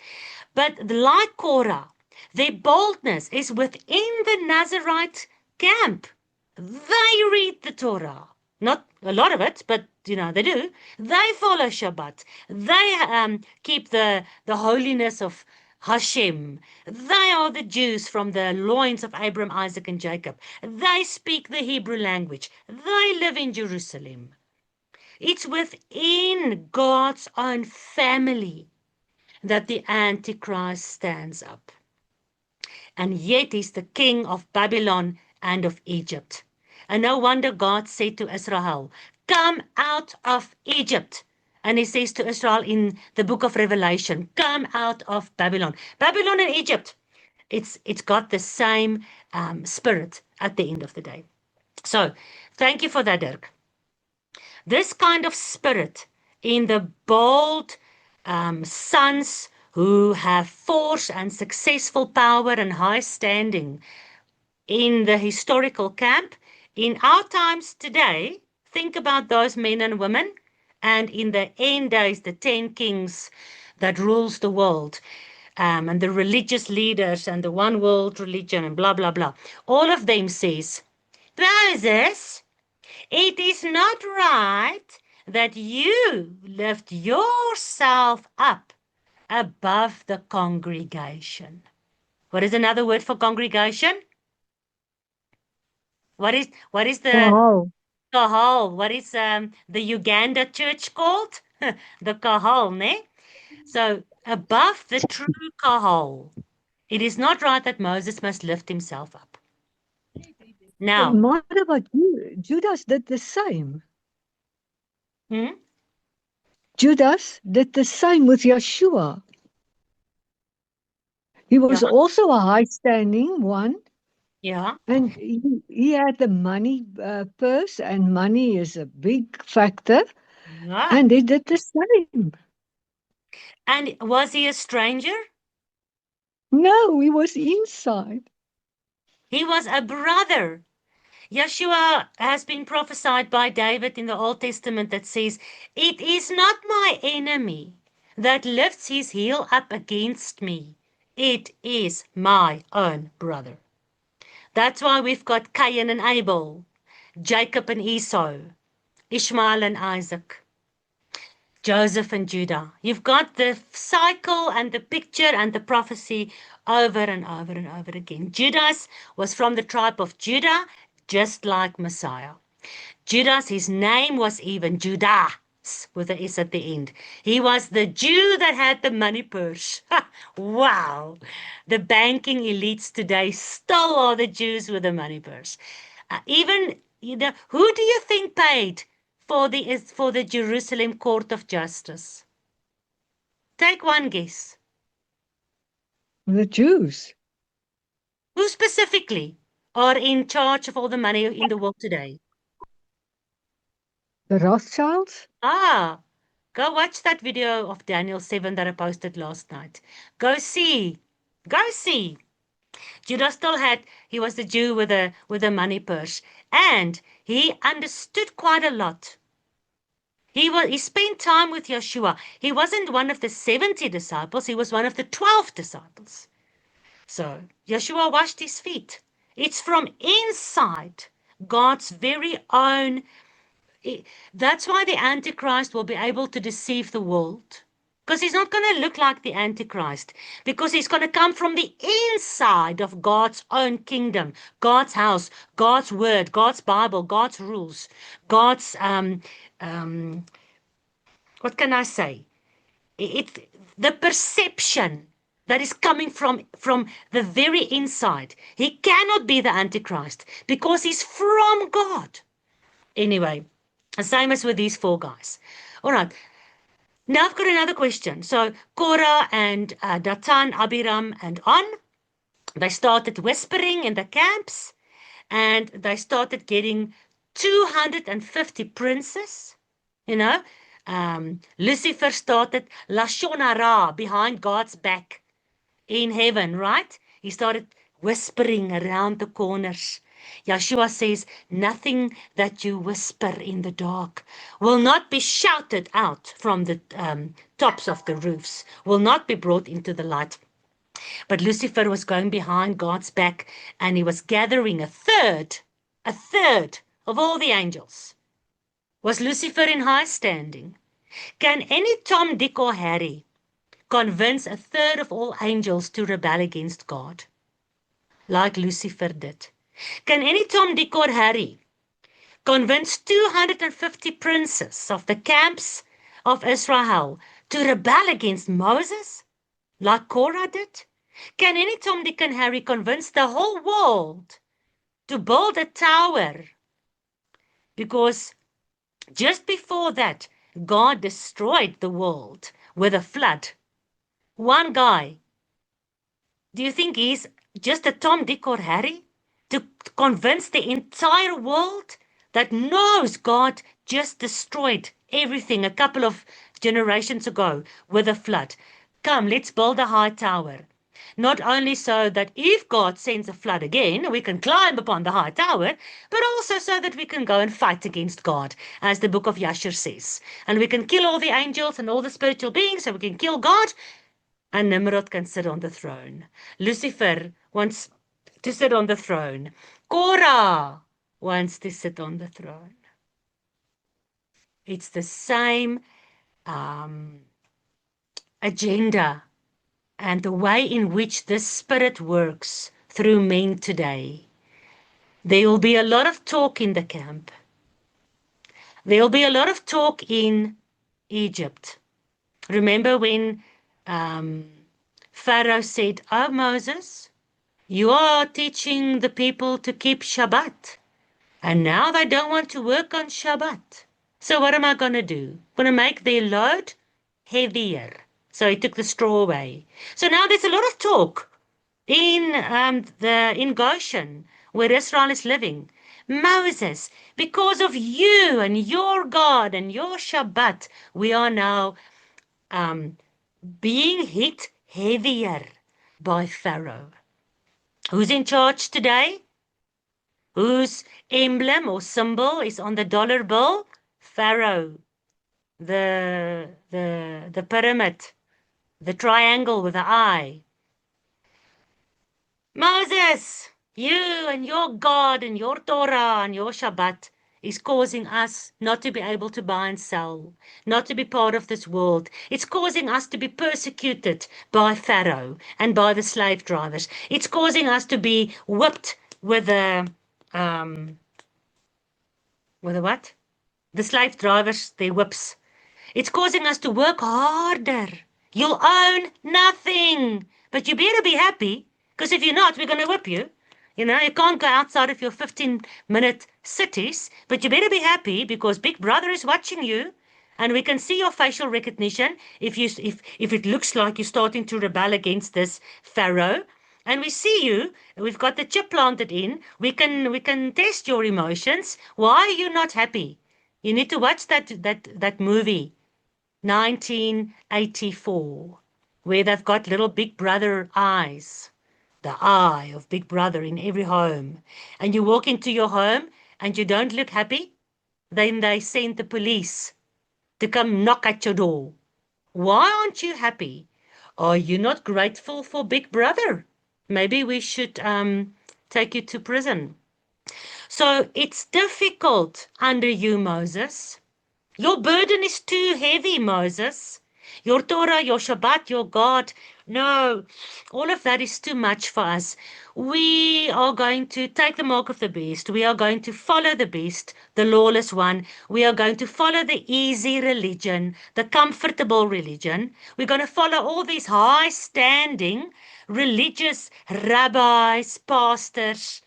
But like Korah, their boldness is within the Nazarite camp. They read the Torah. Not a lot of it, but they do. They follow Shabbat. They keep the holiness of Hashem. They are the Jews from the loins of Abraham, Isaac, and Jacob. They speak the Hebrew language. They live in Jerusalem. It's within God's own family that the Antichrist stands up. And yet he's the king of Babylon and of Egypt. And no wonder God said to Israel, come out of Egypt. And he says to Israel in the book of Revelation, come out of Babylon. Babylon and Egypt, It's got the same spirit at the end of the day. So thank you for that, Dirk. This kind of spirit in the bold sons who have force and successful power and high standing in the historical camp, in our times today, think about those men and women, and in the end days, the 10 kings that rules the world, and the religious leaders and the one world religion and blah, blah, blah. All of them says, Moses, it is not right that you lift yourself up above the congregation. What is another word for congregation? What is the Wow. kahal? What is the Uganda church called? The kahal, ne? So above the true kahal, it is not right that Moses must lift himself up. Now, What about you? Judas did the same. Judas did the same with Yeshua. He was Yeah. also a high-standing one, Yeah. and he had the money purse, and money is a big factor, Yeah. and he did the same. And was he a stranger? No, he was inside. He was a brother. Yeshua has been prophesied by David in the Old Testament that says, "It is not my enemy that lifts his heel up against me. It is my own brother." That's why we've got Cain and Abel, Jacob and Esau, Ishmael and Isaac, Joseph and Judah. You've got the cycle and the picture and the prophecy over and over and over again. Judas was from the tribe of Judah, just like Messiah. Judas, his name was even Judas with an S at the end. He was the Jew that had the money purse. Wow. The banking elites today still are the Jews with the money purse. Even, who do you think paid for the Jerusalem Court of Justice? Take one guess. The Jews. Who specifically are in charge of all the money in the world today? The Rothschilds? Ah, go watch that video of Daniel 7 that I posted last night. Go see. Go see. Judas still he was the Jew with a money purse. And he understood quite a lot. He spent time with Yeshua. He wasn't one of the 70 disciples. He was one of the 12 disciples. So Yeshua washed his feet. It's from inside God's very own. That's why the Antichrist will be able to deceive the world. Because he's not going to look like the Antichrist. Because he's going to come from the inside of God's own kingdom, God's house, God's word, God's Bible, God's rules, God's, what can I say? The perception that is coming from the very inside. He cannot be the Antichrist because he's from God. Anyway, the same as with these 4 guys. All right. Now I've got another question. So Korah and Datan, Abiram, and On, they started whispering in the camps, and they started getting 250 princes. Lucifer started Lashon Hara, behind God's back in heaven, right? He started whispering around the corners. Yeshua says, nothing that you whisper in the dark will not be shouted out from the tops of the roofs, will not be brought into the light. But Lucifer was going behind God's back, and he was gathering a third of all the angels. Was Lucifer in high standing? Can any Tom, Dick, or Harry convince a third of all angels to rebel against God, like Lucifer did? Can any Tom, Dick, or Harry convince 250 princes of the camps of Israel to rebel against Moses, like Korah did? Can any Tom, Dick, and Harry convince the whole world to build a tower? Because just before that, God destroyed the world with a flood. One guy. Do you think he's just a Tom, Dick, or Harry to convince the entire world that knows God just destroyed everything a couple of generations ago with a flood. Come, let's build a high tower. Not only so that if God sends a flood again, we can climb upon the high tower, but also so that we can go and fight against God, as the book of Yashar says. And we can kill all the angels and all the spiritual beings, so we can kill God, and Nimrod can sit on the throne. Lucifer wants to sit on the throne. Korah wants to sit on the throne. It's the same agenda and the way in which this spirit works through men today. There will be a lot of talk in the camp. There will be a lot of talk in Egypt. Remember when Pharaoh said, "Oh, Moses, you are teaching the people to keep Shabbat, and now they don't want to work on Shabbat. So what am I going to do? I'm going to make their load heavier." So he took the straw away. So now there's a lot of talk in Goshen, where Israel is living. Moses, because of you and your God and your Shabbat, we are now being hit heavier by Pharaoh. Who's in charge today? Whose emblem or symbol is on the dollar bill? Pharaoh. The pyramid, the triangle with the eye. Moses, you and your God and your Torah and your Shabbat is causing us not to be able to buy and sell, not to be part of this world. It's causing us to be persecuted by Pharaoh and by the slave drivers. It's causing us to be whipped with a what? The slave drivers, their whips. It's causing us to work harder. You'll own nothing, but you better be happy, because if you're not, we're going to whip you. You know, you can't go outside of your 15-minute cities, but you better be happy because Big Brother is watching you, and we can see your facial recognition if it looks like you're starting to rebel against this Pharaoh. And we see you. We've got the chip planted in. We can test your emotions. Why are you not happy? You need to watch that movie, 1984, where they've got little Big Brother eyes, the eye of Big Brother in every home. And you walk into your home and you don't look happy, then they send the police to come knock at your door. Why aren't you happy? Are you not grateful for Big Brother? Maybe we should take you to prison. So it's difficult under you, Moses. Your burden is too heavy, Moses. Your Torah, your Shabbat, your God. No, all of that is too much for us. We are going to take the mark of the beast. We are going to follow the beast, the lawless one. We are going to follow the easy religion, the comfortable religion. We're going to follow all these high-standing religious rabbis, pastors,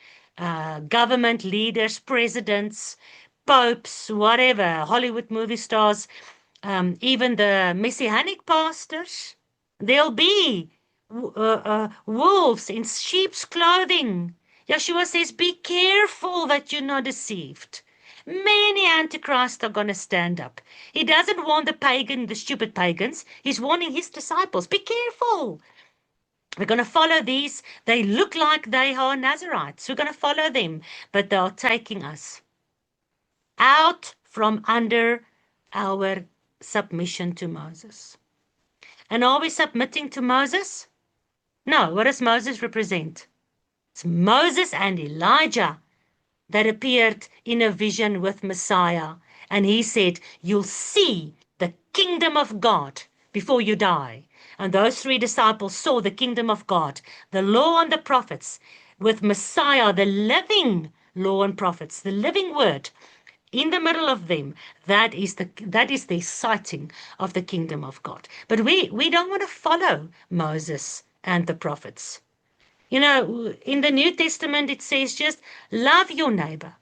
government leaders, presidents, popes, whatever, Hollywood movie stars, even the messianic pastors. There'll be wolves in sheep's clothing. Yeshua says, be careful that you're not deceived. Many antichrists are going to stand up. He doesn't warn the stupid pagans. He's warning his disciples, be careful. We're going to follow these. They look like they are Nazarites. We're going to follow them, but they are taking us out from under our submission to Moses. And are we submitting to Moses? No. What does Moses represent? It's Moses and Elijah that appeared in a vision with Messiah. And he said, you'll see the kingdom of God before you die. And those three disciples saw the kingdom of God, the law and the prophets, with Messiah, the living law and prophets, the living word, in the middle of them. That is the sighting of the kingdom of God. But we don't want to follow Moses and the prophets. You know, in the New Testament, it says just love your neighbor.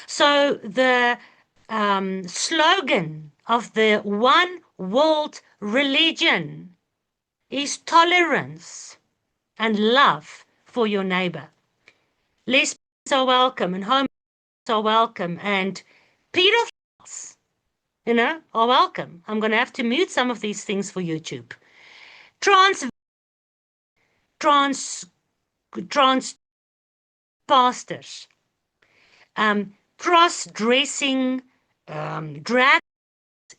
So the slogan of the one world religion is tolerance and love for your neighbor. Lesbians are welcome, and homosexuals are welcome, and pedophiles, are welcome. I'm going to have to mute some of these things for YouTube. Trans pastors, cross-dressing, drag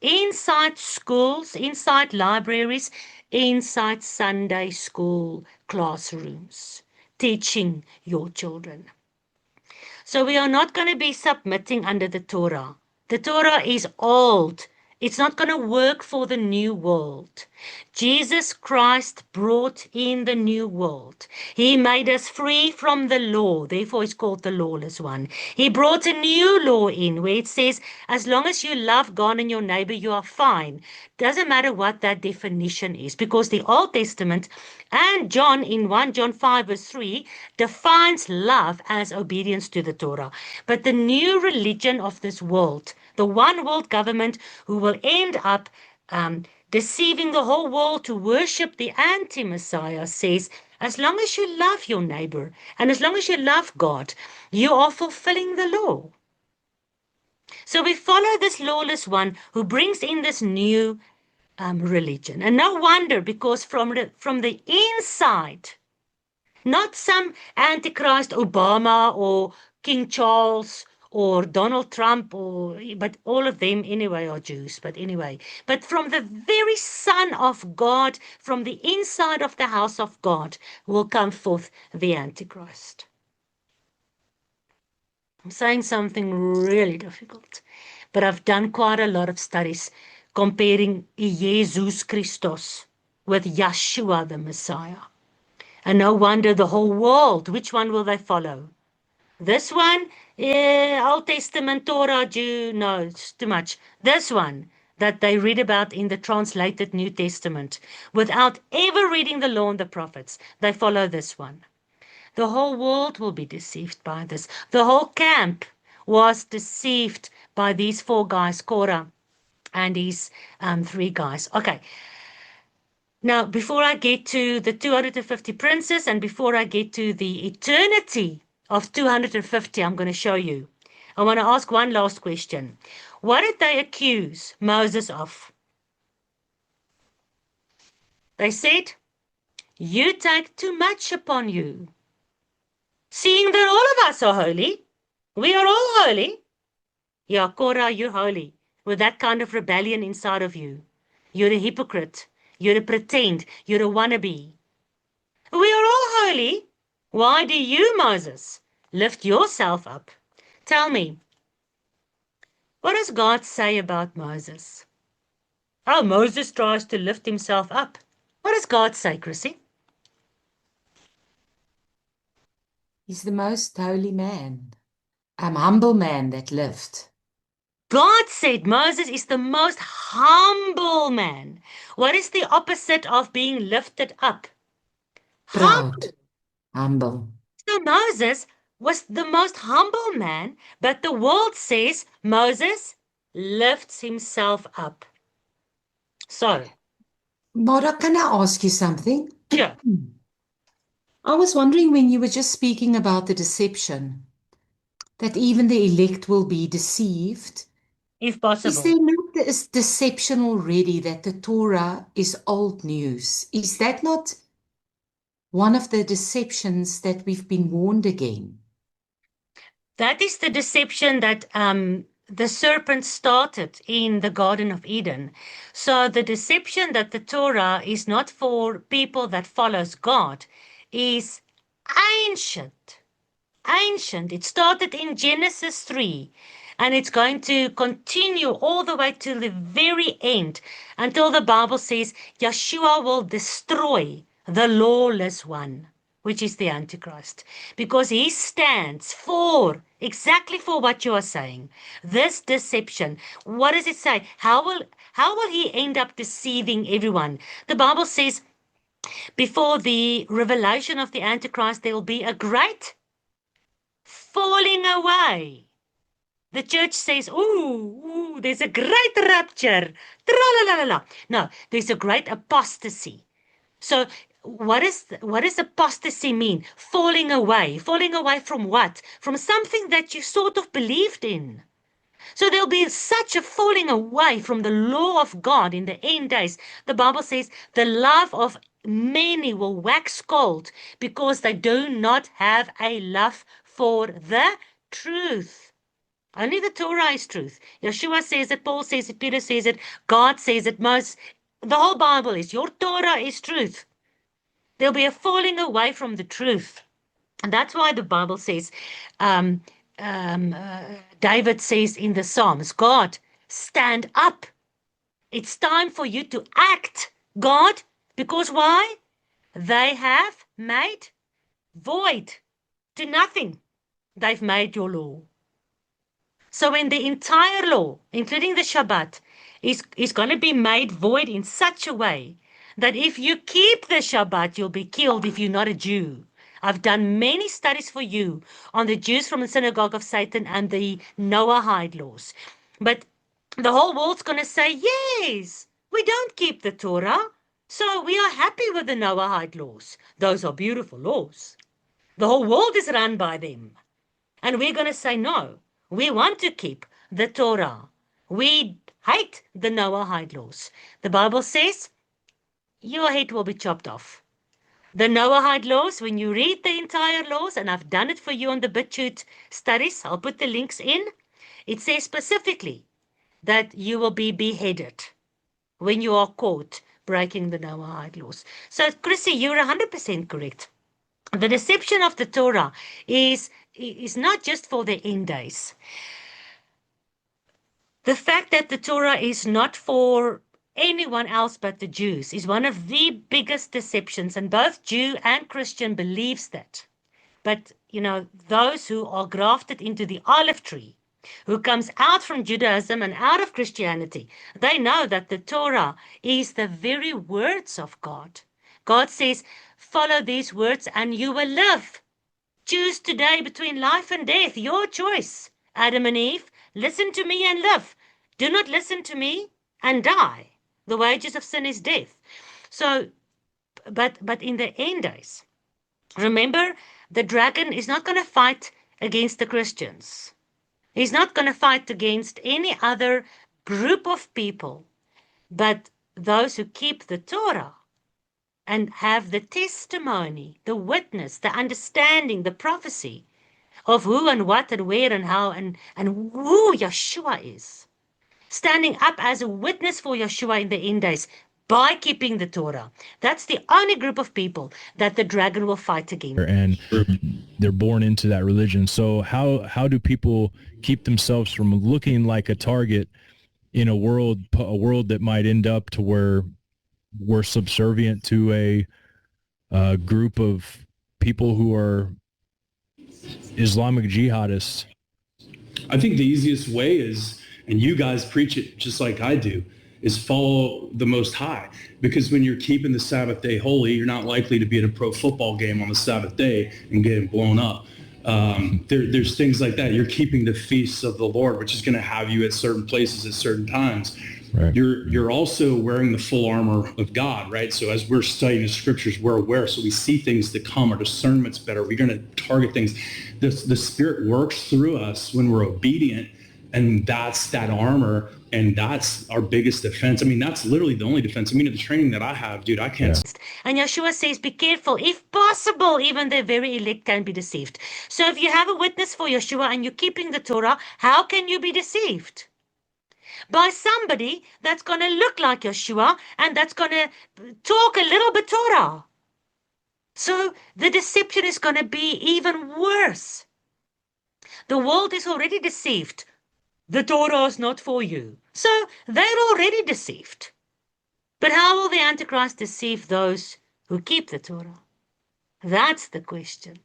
inside schools, inside libraries, inside Sunday school classrooms, teaching your children. So we are not going to be submitting under the Torah. The Torah is old. It's not going to work for the new world. Jesus Christ brought in the new world. He made us free from the law. Therefore, it's called the lawless one. He brought a new law in where it says, as long as you love God and your neighbor, you are fine. Doesn't matter what that definition is, because the Old Testament and John in 1 John 5 verse 3 defines love as obedience to the Torah. But the new religion of this world, the one world government who will end up deceiving the whole world to worship the anti-Messiah, says, as long as you love your neighbor and as long as you love God, you are fulfilling the law. So we follow this lawless one who brings in this new religion. And no wonder, because from the inside, not some Antichrist Obama or King Charles or Donald Trump, but all of them anyway are Jews, but anyway. But from the very Son of God, from the inside of the house of God, will come forth the Antichrist. I'm saying something really difficult, but I've done quite a lot of studies comparing Jesus Christos with Yeshua the Messiah. And no wonder the whole world, which one will they follow? This one, Old Testament, Torah, Jew, no, it's too much. This one that they read about in the translated New Testament, without ever reading the law and the prophets, they follow this one. The whole world will be deceived by this. The whole camp was deceived by these 4 guys, Korah and his 3 guys. Okay. Now, before I get to the 250 princes and before I get to the eternity of 250, I'm going to show you. I want to ask one last question. What did they accuse Moses of? They said, you take too much upon you. Seeing that all of us are holy, we are all holy. Yeah, Korah, you're holy. With that kind of rebellion inside of you. You're a hypocrite. You're a pretend. You're a wannabe. We are all holy. Why do you, Moses, lift yourself up? Tell me, what does God say about Moses? Oh, Moses tries to lift himself up. What does God say, Chrissy? He's the most holy man, humble man that lived. God said Moses is the most humble man. What is the opposite of being lifted up? Proud, humble. So Moses was the most humble man, but the world says Moses lifts himself up. So, Mara, can I ask you something? yeah. I was wondering when you were just speaking about the deception, that even the elect will be deceived. If possible. Is there not this deception already that the Torah is old news? Is that not one of the deceptions that we've been warned again? That is the deception that the serpent started in the Garden of Eden. So the deception that the Torah is not for people that follows God is ancient. Ancient. It started in Genesis 3. And it's going to continue all the way to the very end until the Bible says Yeshua will destroy the lawless one, which is the Antichrist, because he stands for exactly for what you are saying. This deception. What does it say? How will he end up deceiving everyone? The Bible says before the revelation of the Antichrist, there will be a great falling away. The church says, ooh, there's a great rapture. Tra-la-la-la-la. No, there's a great apostasy. So what does apostasy mean? Falling away. Falling away from what? From something that you sort of believed in. So there'll be such a falling away from the law of God in the end days. The Bible says the love of many will wax cold because they do not have a love for the truth. Only the Torah is truth. Yeshua says it, Paul says it, Peter says it, God says it, the whole Bible is, your Torah is truth. There'll be a falling away from the truth. And that's why the Bible says, David says in the Psalms, God, stand up. It's time for you to act, God, because why? They have made void to nothing. They've made your law. So when the entire law, including the Shabbat, is going to be made void in such a way that if you keep the Shabbat, you'll be killed if you're not a Jew. I've done many studies for you on the Jews from the synagogue of Satan and the Noahide laws. But the whole world's going to say, yes, we don't keep the Torah, so we are happy with the Noahide laws. Those are beautiful laws. The whole world is run by them. And we're going to say, no, we want to keep the Torah. We hate the Noahide laws. The Bible says, your head will be chopped off. The Noahide laws, when you read the entire laws, and I've done it for you on the BitChute studies, I'll put the links in, it says specifically that you will be beheaded when you are caught breaking the Noahide laws. So, Chrissy, you're 100% correct. The deception of the Torah is not just for the end days. The fact that the Torah is not for anyone else but the Jews is one of the biggest deceptions, and both Jew and Christian believes that. But, you know, those who are grafted into the olive tree, who comes out from Judaism and out of Christianity, they know that the Torah is the very words of God. God says, follow these words and you will live. Choose today between life and death, your choice. Adam and Eve, listen to me and live. Do not listen to me and die. The wages of sin is death. So, but in the end days, remember, the dragon is not going to fight against the Christians. He's not going to fight against any other group of people, but those who keep the Torah and have the testimony, the witness, the understanding, the prophecy of who and what and where and how and who Yeshua is. Standing up as a witness for Yeshua in the end days by keeping the Torah. That's the only group of people that the dragon will fight against. And they're born into that religion. So how do people keep themselves from looking like a target in a world that might end up to where we're subservient to a group of people who are Islamic jihadists? I think the easiest way is, and you guys preach it just like I do, is follow the Most High. Because when you're keeping the Sabbath day holy, you're not likely to be at a pro football game on the Sabbath day and getting blown up. There's things like that. You're keeping the feasts of the Lord, which is going to have you at certain places at certain times. Right. You're also wearing the full armor of God, right? So as we're studying the scriptures, we're aware. So we see things that come. Our discernment's better. We're going to target things. The Spirit works through us when we're obedient, and that's that armor, and that's our biggest defense. I mean, that's literally the only defense. I mean, the training that I have, dude, I can't. And Yeshua says, be careful. If possible, even the very elect can be deceived. So if you have a witness for Yeshua and you're keeping the Torah, how can you be deceived? By somebody that's going to look like Yeshua and that's going to talk a little bit Torah. So the deception is going to be even worse. The world is already deceived. The Torah is not for you. So they're already deceived. But how will the Antichrist deceive those who keep the Torah? That's the question.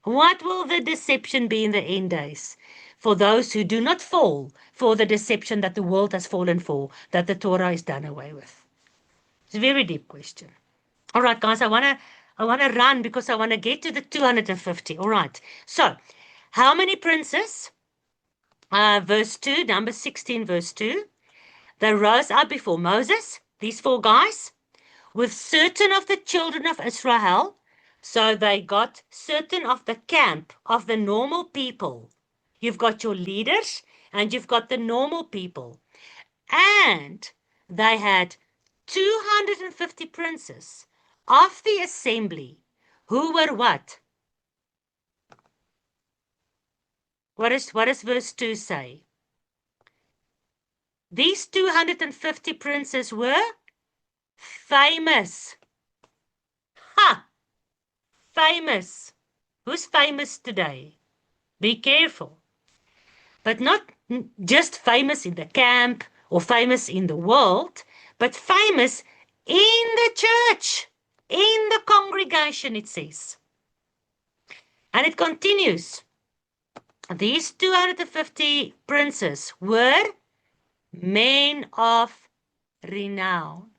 What will the deception be in the end days for those who do not fall for the deception that the world has fallen for, that the Torah is done away with? It's a very deep question. All right, guys, I want to run because I want to get to the 250. All right. So, how many princes? Verse 2, Numbers 16, verse 2. They rose up before Moses, these 4 guys, with certain of the children of Israel. So they got certain of the camp of the normal people. You've got your leaders and you've got the normal people. And they had 250 princes of the assembly who were what? What does verse 2 say? These 250 princes were famous. Ha! Famous. Who's famous today? Be careful. But not just famous in the camp or famous in the world, but famous in the church, in the congregation, it says. And it continues. These 250 princes were men of renown.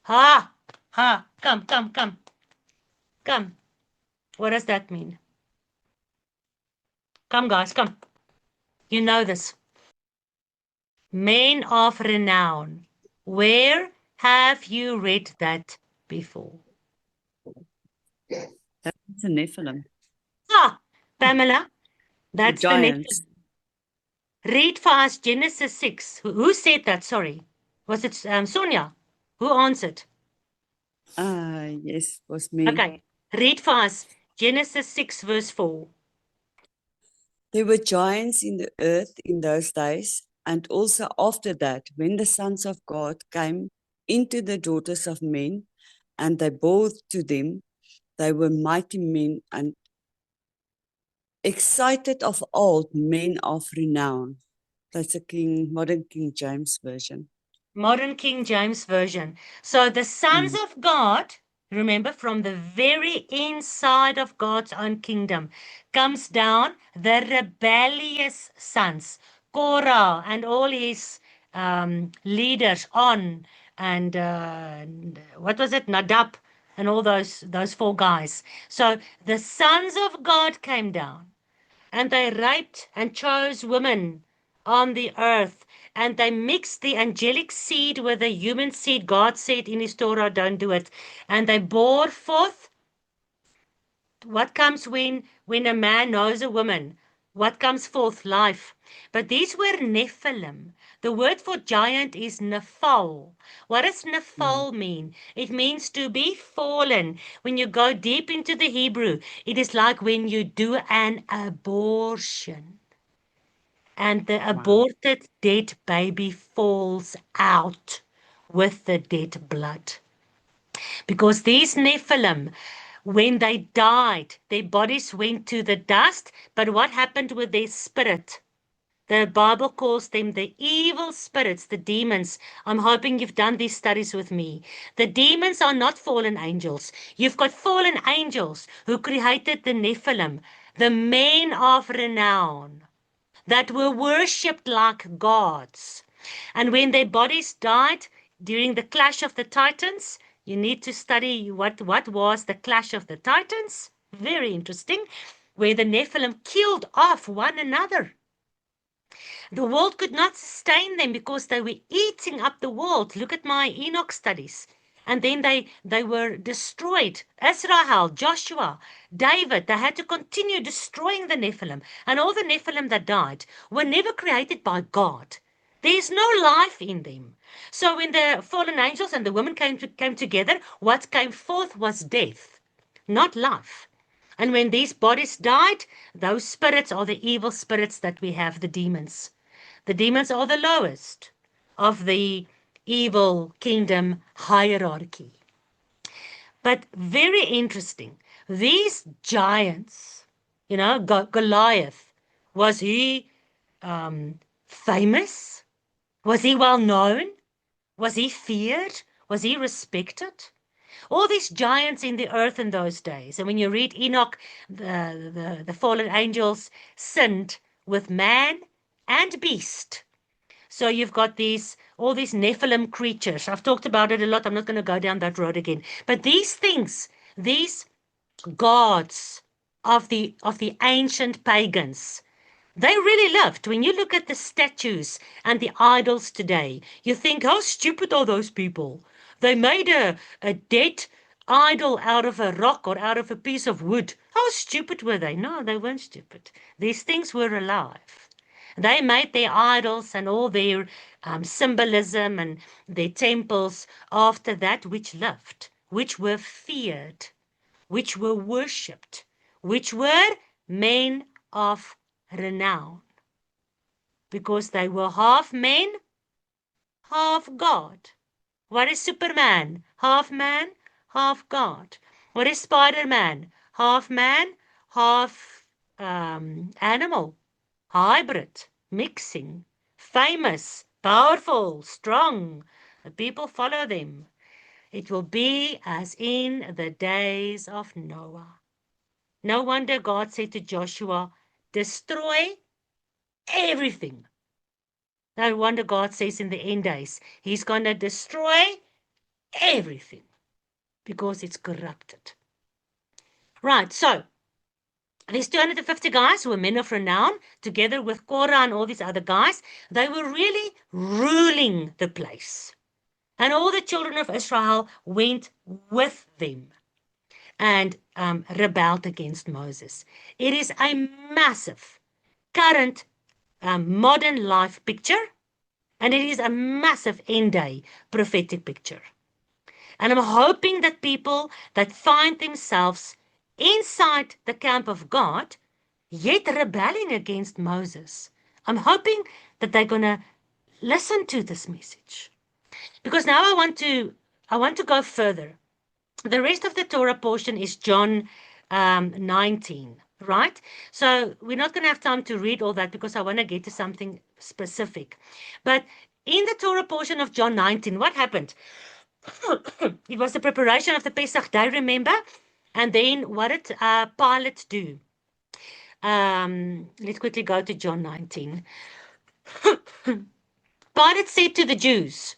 Ha! Ha! Come. Come. What does that mean? Come, guys, come. You know this. Men of renown. Where have you read that before? That's a Nephilim. Ah, Pamela, that's the giants. Nephilim. Read for us Genesis 6. Who said that? Sorry. Was it Sonia? Who answered? Yes, was me. Okay. Read for us Genesis 6 verse 4. There were giants in the earth in those days, and also after that, when the sons of God came into the daughters of men, and they bore to them, they were mighty men and excited of old, men of renown. That's a modern King James Version. Modern King James Version. So the sons of God, remember, from the very inside of God's own kingdom, comes down the rebellious sons, Korah and all his leaders, On and what was it, Nadab, and all those 4 guys. So the sons of God came down, and they raped and chose women on the earth, and they mixed the angelic seed with the human seed. God said in his Torah, don't do it. And they bore forth what comes when a man knows a woman. What comes forth? Life. But these were Nephilim. The word for giant is Nephal. What does Nephal mean? It means to be fallen. When you go deep into the Hebrew, it is like when you do an abortion and the aborted dead baby falls out with the dead blood. Because these Nephilim, when they died, their bodies went to the dust, but what happened with their spirit? The Bible calls them the evil spirits, the demons. I'm hoping you've done these studies with me. The demons are not fallen angels. You've got fallen angels who created the Nephilim, the men of renown, that were worshipped like gods. And when their bodies died during the clash of the Titans, you need to study what was the clash of the Titans. Very interesting, where the Nephilim killed off one another. The world could not sustain them because they were eating up the world. Look at my Enoch studies. And then they were destroyed. Israel, Joshua, David, they had to continue destroying the Nephilim. And all the Nephilim that died were never created by God. There's no life in them. So when the fallen angels and the women came together, what came forth was death, not life. And when these bodies died, those spirits are the evil spirits that we have, the demons. The demons are the lowest of the evil kingdom hierarchy. But very interesting, these giants, Goliath, was he famous? Was he well known? Was he feared? Was he respected? All these giants in the earth in those days. And when you read Enoch, the fallen angels sinned with man and beast. So you've got all these Nephilim creatures. I've talked about it a lot. I'm not going to go down that road again. But these things, these gods of the ancient pagans, they really loved. When you look at the statues and the idols today, you think, how stupid are those people? They made a dead idol out of a rock or out of a piece of wood. How stupid were they? No, they weren't stupid. These things were alive. They made their idols and all their symbolism and their temples after that which lived, which were feared, which were worshipped, which were men of renown, because they were half men, half God. What is Superman? Half man, half God. What is Spider-Man? Half man, half animal. Hybrid, mixing, famous, powerful, strong. The people follow them. It will be as in the days of Noah. No wonder God said to Joshua, destroy everything. No wonder God says in the end days, he's going to destroy everything because it's corrupted. Right, so these 250 guys who were men of renown, together with Korah and all these other guys, they were really ruling the place. And all the children of Israel went with them and rebelled against Moses. It is a massive, current, modern life picture, and it is a massive end-day prophetic picture. And I'm hoping that people that find themselves inside the camp of God, yet rebelling against Moses, I'm hoping that they're going to listen to this message. Because now I want to go further. The rest of the Torah portion is John 19, right? So we're not going to have time to read all that because I want to get to something specific. But in the Torah portion of John 19, what happened? It was the preparation of the Pesach day, remember? And then what did Pilate do? Let's quickly go to John 19. Pilate said to the Jews,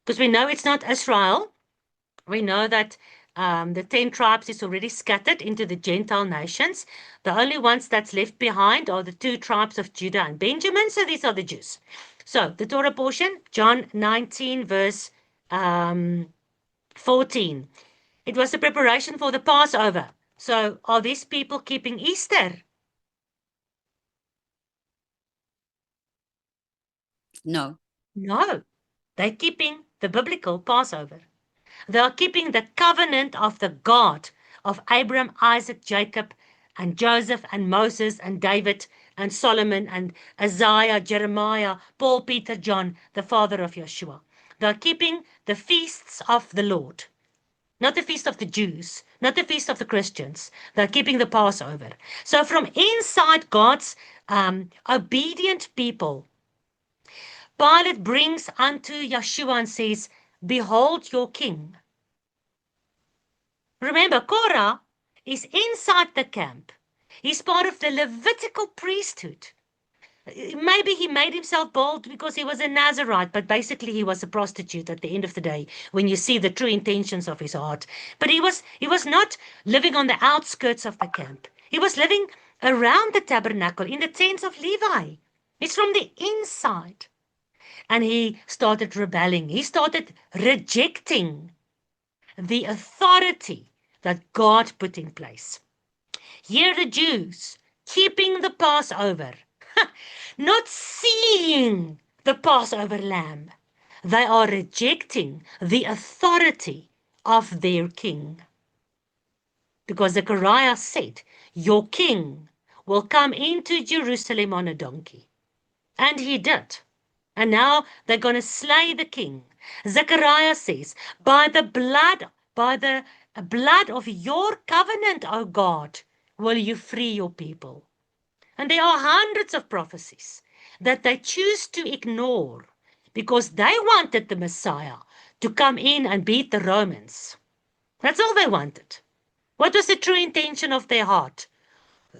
because we know it's not Israel, we know that the 10 tribes is already scattered into the Gentile nations. The only ones that's left behind are the 2 tribes of Judah and Benjamin, so these are the Jews. So the Torah portion, John 19, verse 14. It was the preparation for the Passover. So are these people keeping Easter? No. No. They're keeping the biblical Passover. They are keeping the covenant of the God of Abraham, Isaac, Jacob, and Joseph, and Moses, and David, and Solomon, and Isaiah, Jeremiah, Paul, Peter, John, the father of Yeshua. They are keeping the feasts of the Lord. Not the feast of the Jews, not the feast of the Christians. They're keeping the Passover. So from inside God's obedient people, Pilate brings unto Yeshua and says, behold your king. Remember, Korah is inside the camp. He's part of the Levitical priesthood. Maybe he made himself bold because he was a Nazarite, but basically he was a prostitute at the end of the day when you see the true intentions of his heart. But he was not living on the outskirts of the camp. He was living around the tabernacle in the tents of Levi. It's from the inside. And he started rebelling. He started rejecting the authority that God put in place. Here the Jews keeping the Passover, not seeing the Passover lamb. They are rejecting the authority of their king. Because Zechariah said, your king will come into Jerusalem on a donkey. And he did. And now they're going to slay the king. Zechariah says, by the blood of your covenant, O God, will you free your people. And there are hundreds of prophecies that they choose to ignore because they wanted the Messiah to come in and beat the Romans. That's all they wanted. What was the true intention of their heart?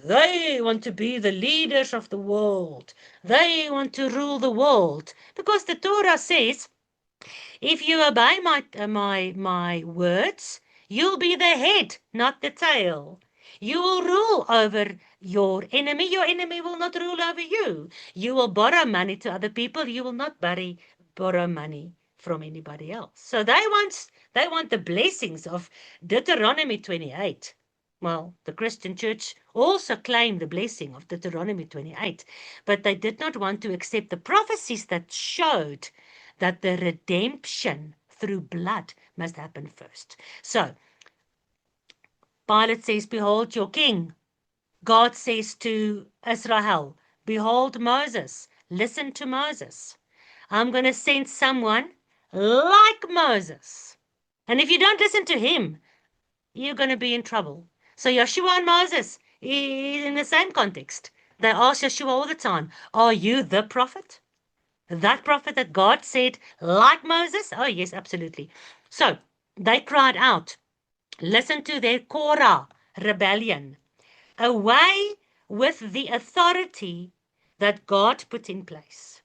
They want to be the leaders of the world. They want to rule the world. Because the Torah says, if you obey my words, you'll be the head, not the tail. You will rule over your enemy. Your enemy will not rule over you. You will borrow money to other people. You will not borrow money from anybody else. So they want the blessings of Deuteronomy 28. Well, the Christian church also claimed the blessing of Deuteronomy 28, but they did not want to accept the prophecies that showed that the redemption through blood must happen first. So, Pilate says, behold your king. God says to Israel, behold Moses. Listen to Moses. I'm going to send someone like Moses. And if you don't listen to him, you're going to be in trouble. So Yeshua and Moses is in the same context. They ask Yeshua all the time, are you the prophet? That prophet that God said, like Moses? Oh, yes, absolutely. So they cried out, listen to their Korah rebellion. Away with the authority that God put in place.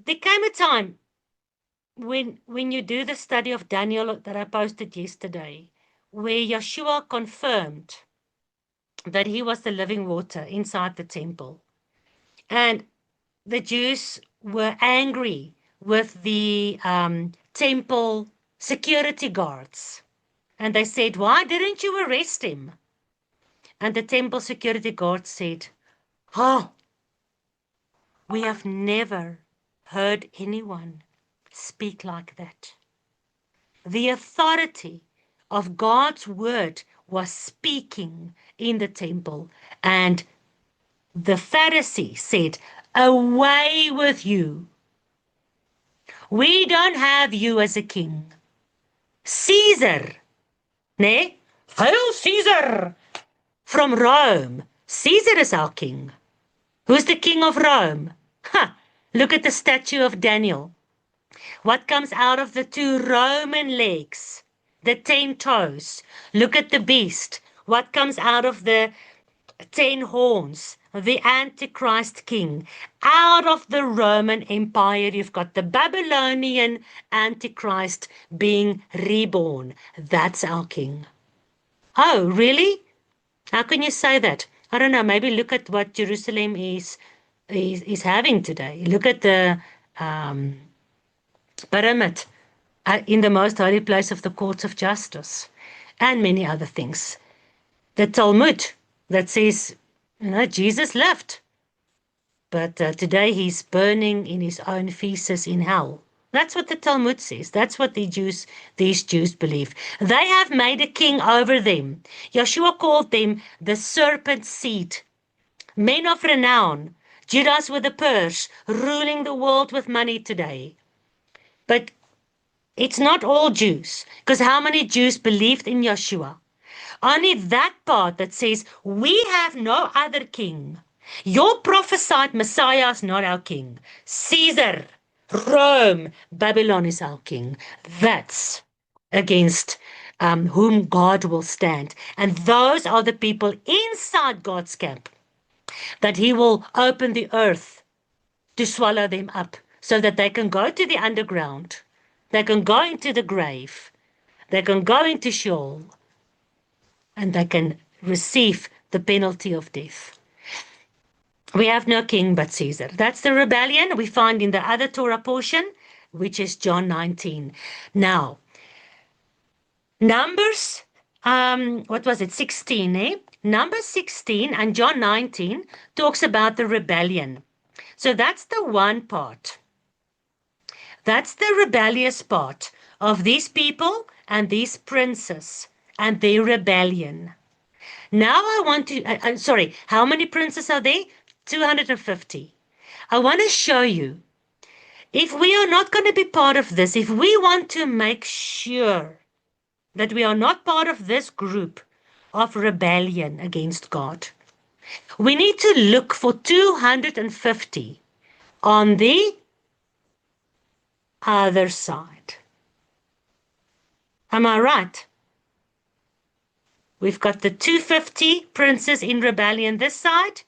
There came a time when you do the study of Daniel that I posted yesterday, where Yeshua confirmed that he was the living water inside the temple. And the Jews were angry with the temple security guards. And they said, why didn't you arrest him? And the temple security guard said, oh, we have never heard anyone speak like that. The authority of God's word was speaking in the temple. And the Pharisee said, away with you. We don't have you as a king. Caesar, ne? Hail Caesar! From Rome. Caesar is our king. Who's the king of Rome? Ha! Look at the statue of Daniel. What comes out of the 2 Roman legs? The 10 toes. Look at the beast. What comes out of the 10 horns? The Antichrist king. Out of the Roman Empire, you've got the Babylonian Antichrist being reborn. That's our king. Oh, really? How can you say that? I don't know. Maybe look at what Jerusalem is having today. Look at the pyramid in the most holy place of the courts of justice, and many other things. The Talmud that says, Jesus left, but today he's burning in his own feces in hell. That's what the Talmud says. That's what these Jews believe. They have made a king over them. Yeshua called them the serpent seed. Men of renown. Judas with a purse, ruling the world with money today. But it's not all Jews. Because how many Jews believed in Yeshua? Only that part that says, we have no other king. Your prophesied Messiah is not our king. Caesar, Rome, Babylon is our king. That's against whom God will stand. And those are the people inside God's camp that he will open the earth to swallow them up so that they can go to the underground. They can go into the grave. They can go into Sheol. And they can receive the penalty of death. We have no king but Caesar. That's the rebellion we find in the other Torah portion, which is John 19. Now, Numbers, 16, eh? Numbers 16 and John 19 talks about the rebellion. So that's the one part. That's the rebellious part of these people and these princes and their rebellion. Now I want to, how many princes are there? 250. I want to show you, if we are not going to be part of this, if we want to make sure that we are not part of this group of rebellion against God, we need to look for 250 on the other side. Am I right? We've got the 250 princes in rebellion this side.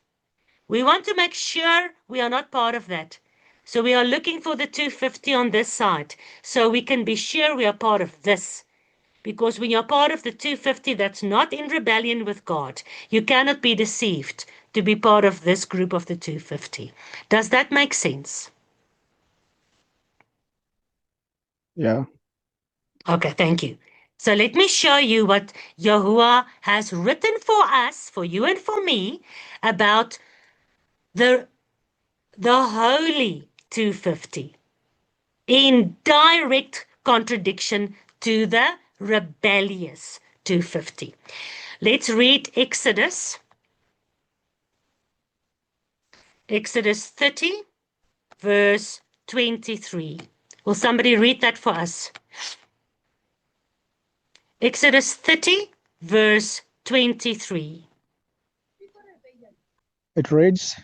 We want to make sure we are not part of that. So we are looking for the 250 on this side, so we can be sure we are part of this. Because when you're part of the 250 that's not in rebellion with God, you cannot be deceived to be part of this group of the 250. Does that make sense? Yeah. Okay, thank you. So let me show you what Yahuwah has written for us, for you and for me, about the holy 250 in direct contradiction to the rebellious 250. Let's read Exodus 30, verse 23. Will somebody read that for us? Exodus 30, verse 23. It reads,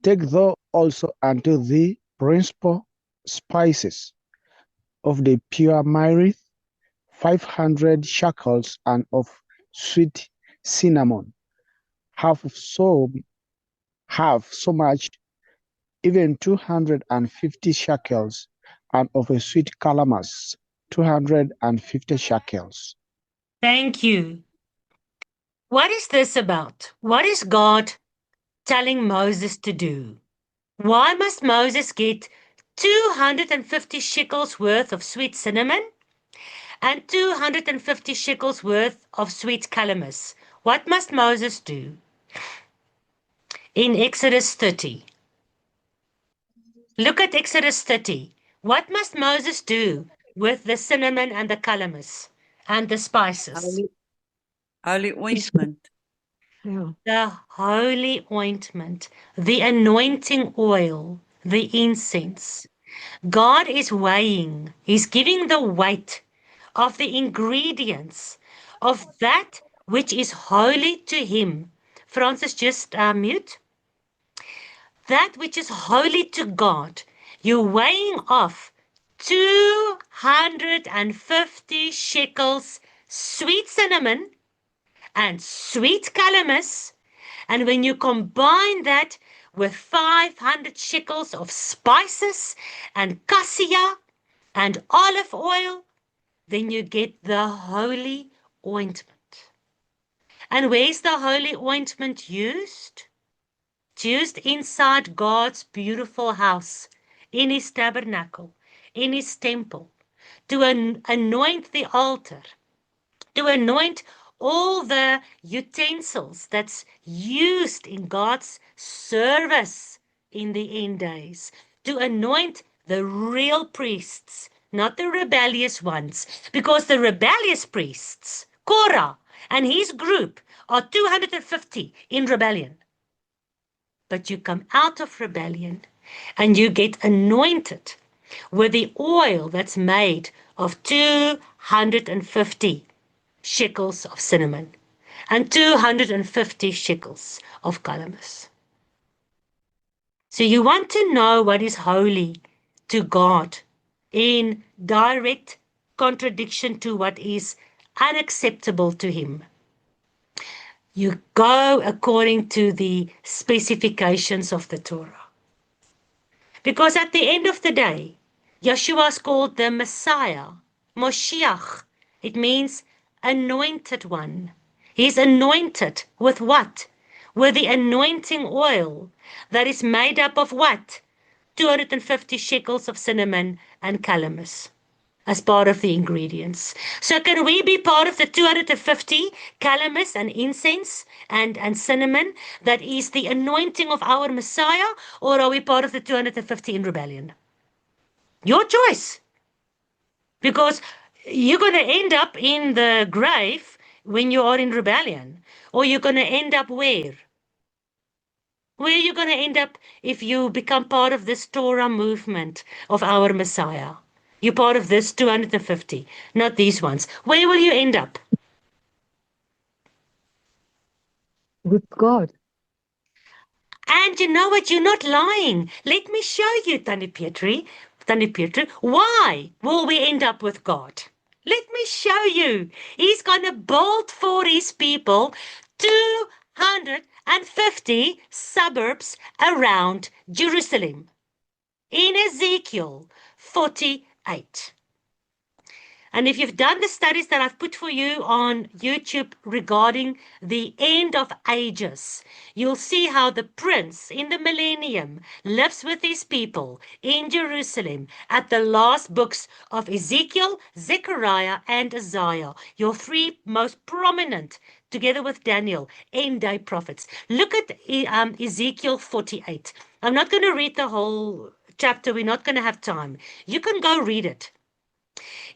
Take thou also unto thee principal spices of the pure myrrh, 500 shekels, and of sweet cinnamon, half so much, even 250 shekels, and of a sweet calamus, 250 shekels. Thank you. What is this about? What is God telling Moses to do? Why must Moses get 250 shekels worth of sweet cinnamon and 250 shekels worth of sweet calamus? What must Moses do? In Exodus 30. Look at Exodus 30. What must Moses do with the cinnamon and the calamus and the spices? Holy ointment. Yeah. The holy ointment, the anointing oil, the incense. God is weighing, He's giving the weight of the ingredients of that which is holy to Him. Francis, just mute. That which is holy to God, you're weighing off 250 shekels sweet cinnamon and sweet calamus. And when you combine that with 500 shekels of spices and cassia and olive oil, then you get the holy ointment. And where's the holy ointment used? It's used inside God's beautiful house, in His tabernacle, in His temple, to anoint the altar, to anoint all the utensils that's used in God's service in the end days, to anoint the real priests, not the rebellious ones, because the rebellious priests, Korah and his group, are 250 in rebellion. But you come out of rebellion and you get anointed with the oil that's made of 250 shekels of cinnamon and 250 shekels of calamus. So you want to know what is holy to God in direct contradiction to what is unacceptable to Him. You go according to the specifications of the Torah. Because at the end of the day, Yeshua is called the Messiah, Moshiach. It means anointed one. He's anointed with what? With the anointing oil that is made up of what? 250 shekels of cinnamon and calamus as part of the ingredients. So can we be part of the 250 calamus and incense and cinnamon that is the anointing of our Messiah, or are we part of the 250 in rebellion? Your choice. Because you're going to end up in the grave when you are in rebellion, or you're going to end up where? Where are you going to end up if you become part of this Torah movement of our Messiah? You're part of this 250, not these ones. Where will you end up? With God. And you know what? You're not lying. Let me show you, Tannie Pietri, why will we end up with God? Let me show you. He's going to build for His people 250 suburbs around Jerusalem. In Ezekiel 48. And if you've done the studies that I've put for you on YouTube regarding the end of ages, you'll see how the prince in the millennium lives with his people in Jerusalem at the last books of Ezekiel, Zechariah, and Isaiah, your three most prominent, together with Daniel, end-day prophets. Look at Ezekiel 48. I'm not going to read the whole chapter. We're not going to have time. You can go read it.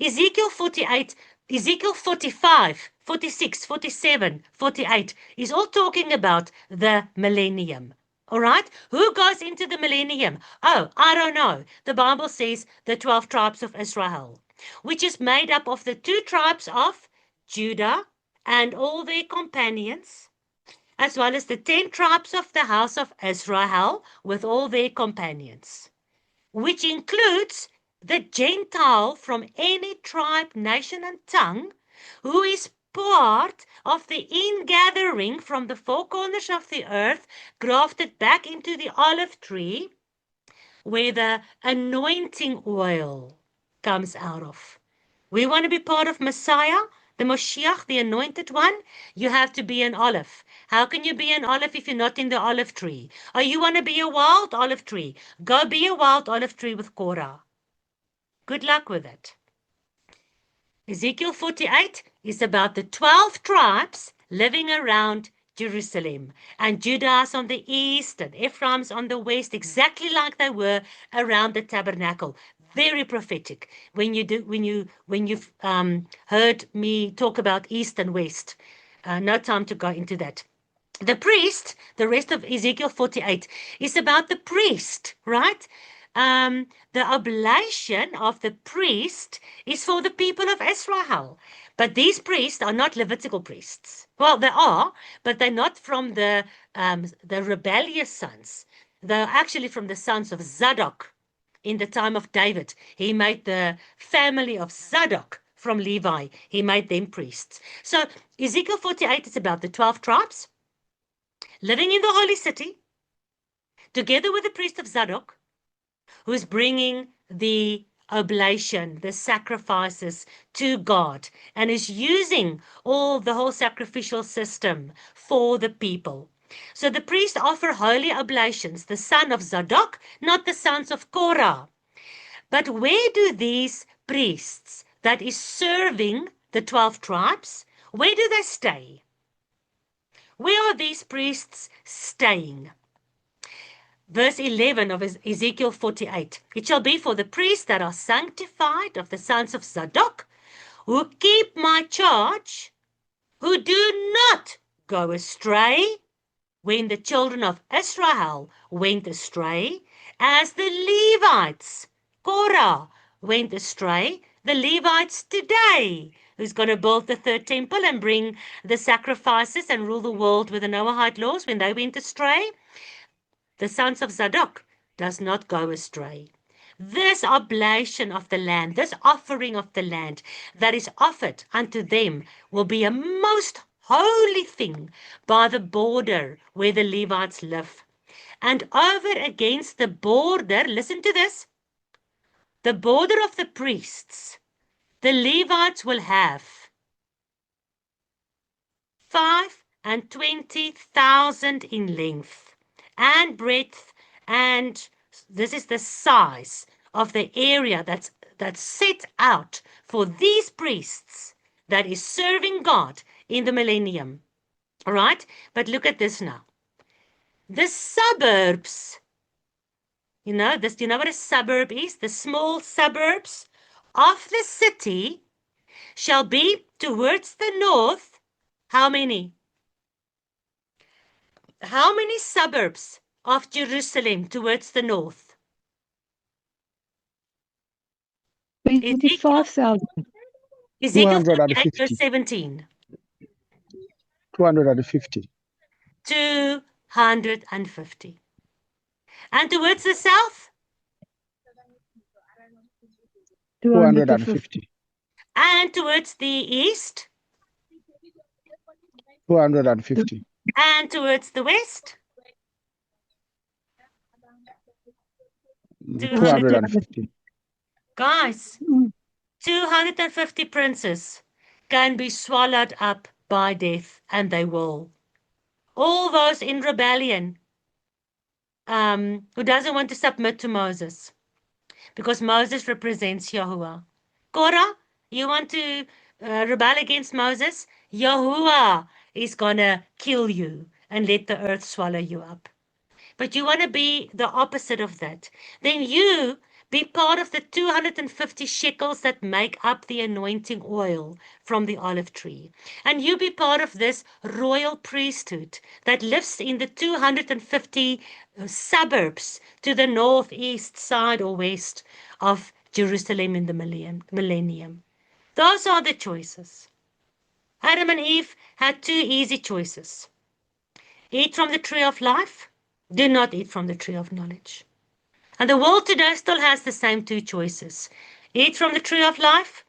Ezekiel 48, Ezekiel 45, 46, 47, 48 is all talking about the millennium. All right? Who goes into the millennium? Oh, I don't know. The Bible says the 12 tribes of Israel, which is made up of the 2 tribes of Judah and all their companions, as well as the 10 tribes of the house of Israel with all their companions, which includes the Gentile from any tribe, nation, and tongue, who is part of the ingathering from the 4 corners of the earth, grafted back into the olive tree, where the anointing oil comes out of. We want to be part of Messiah, the Moshiach, the anointed one. You have to be an olive. How can you be an olive if you're not in the olive tree? Oh, you want to be a wild olive tree? Go be a wild olive tree with Korah. Good luck with it. Ezekiel 48 is about the 12 tribes living around Jerusalem, and Judah's on the east and Ephraim's on the west, exactly like they were around the tabernacle. Very prophetic. When you've heard me talk about east and west, no time to go into that. The priest, the rest of Ezekiel 48 is about the priest, right? The oblation of the priest is for the people of Israel. But these priests are not Levitical priests. Well, they are, but they're not from the rebellious sons. They're actually from the sons of Zadok. In the time of David, he made the family of Zadok from Levi. He made them priests. So Ezekiel 48 is about the 12 tribes living in the holy city, together with the priest of Zadok, who's bringing the oblation, the sacrifices to God, and is using the whole sacrificial system for the people. So the priests offer holy oblations, the son of Zadok, not the sons of Korah. But where do these priests that is serving the 12 tribes, where do they stay? Where are these priests staying? Verse 11 of Ezekiel 48. It shall be for the priests that are sanctified of the sons of Zadok, who keep my charge, who do not go astray when the children of Israel went astray, as the Levites, Korah, went astray, the Levites today, who's going to build the 3rd temple and bring the sacrifices and rule the world with the Noahide laws when they went astray. The sons of Zadok does not go astray. This oblation of the land, this offering of the land that is offered unto them will be a most holy thing by the border where the Levites live. And over against the border, listen to this, the border of the priests, the Levites will have 25,000 in length and breadth, and this is the size of the area that's set out for these priests that is serving God in the millennium. All right? But look at this now. The suburbs, you know what a suburb is? The small suburbs of the city shall be towards the north. How many? How many suburbs of Jerusalem towards the north? 25,000. Ezekiel 48, 250. verse 17. 250. 250. And towards the south? 250. And towards the east? 250. And towards the west? 250. Guys, 250 princes can be swallowed up by death, and they will. All those in rebellion, who doesn't want to submit to Moses, because Moses represents Yahuwah. Korah, you want to rebel against Moses? Yahuwah is gonna kill you and let the earth swallow you up. But you want to be the opposite of that. Then you be part of the 250 shekels that make up the anointing oil from the olive tree. And you be part of this royal priesthood that lives in the 250 suburbs to the northeast side or west of Jerusalem in the millennium. Those are the choices. Adam and Eve had two easy choices. Eat from the tree of life, do not eat from the tree of knowledge. And the world today still has the same two choices. Eat from the tree of life,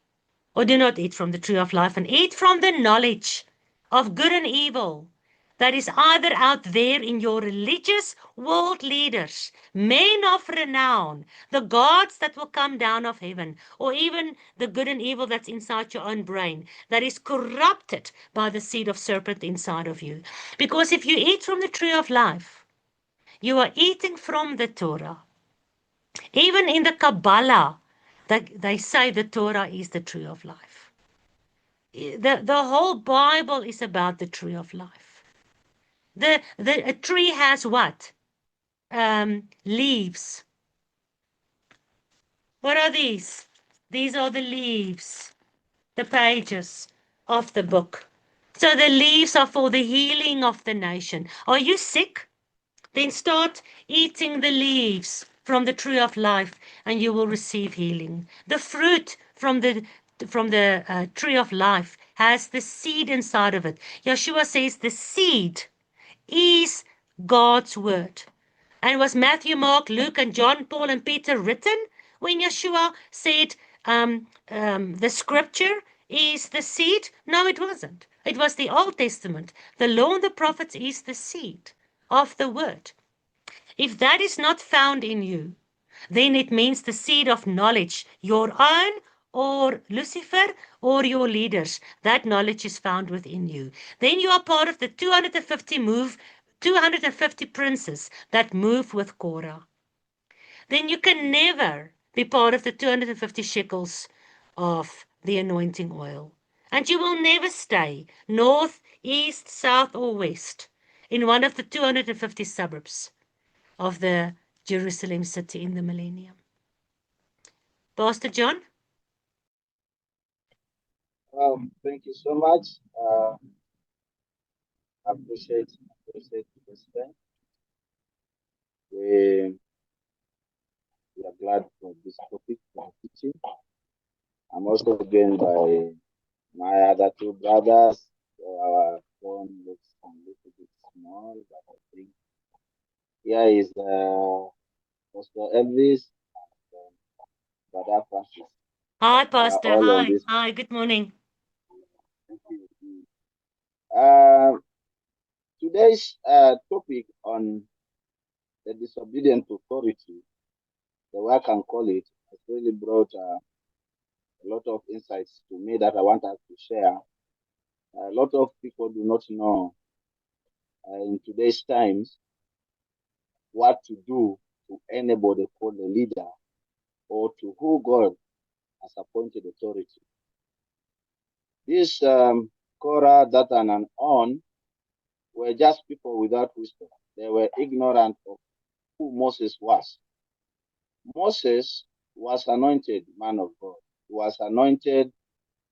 or do not eat from the tree of life, and eat from the knowledge of good and evil that is either out there in your religious world leaders, men of renown, the gods that will come down of heaven, or even the good and evil that's inside your own brain, that is corrupted by the seed of serpent inside of you. Because if you eat from the tree of life, you are eating from the Torah. Even in the Kabbalah, they say the Torah is the tree of life. The whole Bible is about the tree of life. A tree has what? Leaves. What are these? These are the leaves, the pages of the book. So the leaves are for the healing of the nation. Are you sick? Then start eating the leaves from the tree of life and you will receive healing. The fruit from the tree of life has the seed inside of it. Yeshua says the seed is God's word. And was Matthew, Mark, Luke, and John, Paul, and Peter written when Yeshua said the scripture is the seed? No, it wasn't. It was the Old Testament. The law and the prophets is the seed of the word. If that is not found in you, then it means the seed of knowledge, your own or Lucifer or your leaders, that knowledge is found within you. Then you are part of the 250 princes that move with Korah. Then you can never be part of the 250 shekels of the anointing oil. And you will never stay north, east, south, or west in one of the 250 suburbs of the Jerusalem city in the millennium. Pastor John? Thank you so much. I appreciate this thing. We are glad for this topic for teaching. I'm also joined by my other two brothers. So our phone looks a little bit small, but I think here is Pastor Elvis and Brother Francis. Hi, Pastor. Hi. Hi. Good morning. Today's topic on the disobedient authority, the way I can call it, has really brought a lot of insights to me that I want us to share. A lot of people do not know in today's times what to do to anybody called a leader or to who God has appointed authority. This Korah, Dathan, and On were just people without wisdom. They were ignorant of who Moses was. Moses was anointed man of God. He was anointed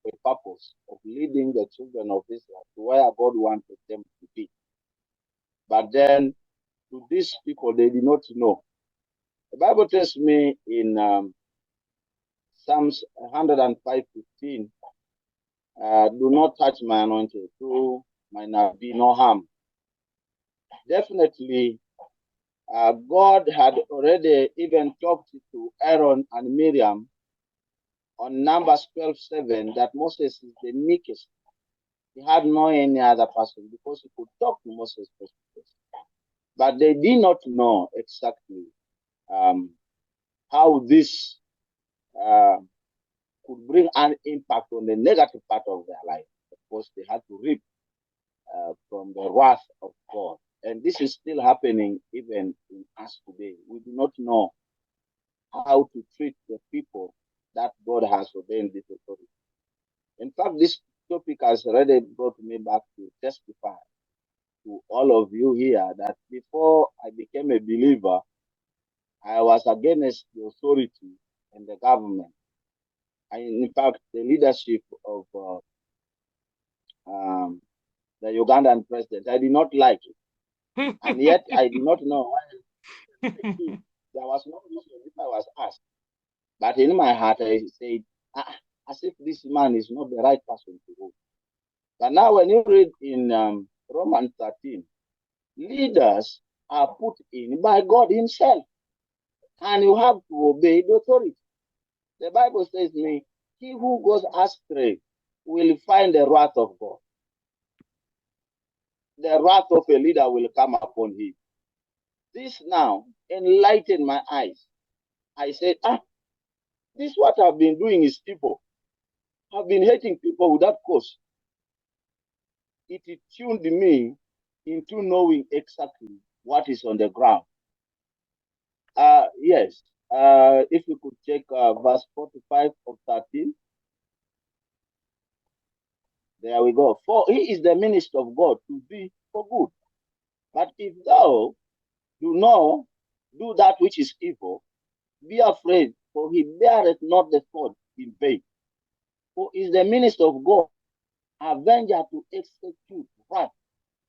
with purpose of leading the children of Israel to where God wanted them to be. But then, to these people, they did not know. The Bible tells me in Psalms 105:15, do not touch my anointed, so might not be no harm. Definitely, God had already even talked to Aaron and Miriam on Numbers 12:7 that Moses is the meekest. He had no any other person because he could talk to Moses face to face. But they did not know exactly how this could bring an impact on the negative part of their life. Of course, they had to reap from the wrath of God. And this is still happening even in us today. We do not know how to treat the people that God has ordained this authority. In fact, this topic has already brought me back to testify to all of you here that before I became a believer, I was against the authority and the government. In fact, the leadership of the Ugandan president, I did not like it. And yet I did not know why. There was no reason if I was asked. But in my heart, I said, as if this man is not the right person to rule. But now when you read in Romans 13, leaders are put in by God himself. And you have to obey the authority. The Bible says to me, he who goes astray will find the wrath of God. The wrath of a leader will come upon him. This now enlightened my eyes. I said, this what I've been doing is evil. I've been hating people without cause. It tuned me into knowing exactly what is on the ground. Yes, if you could check verse 45 of 13. There we go. For he is the minister of God to thee for good. But if thou do not do that which is evil, be afraid, for he beareth not the sword in vain. For he is the minister of God, avenger to execute wrath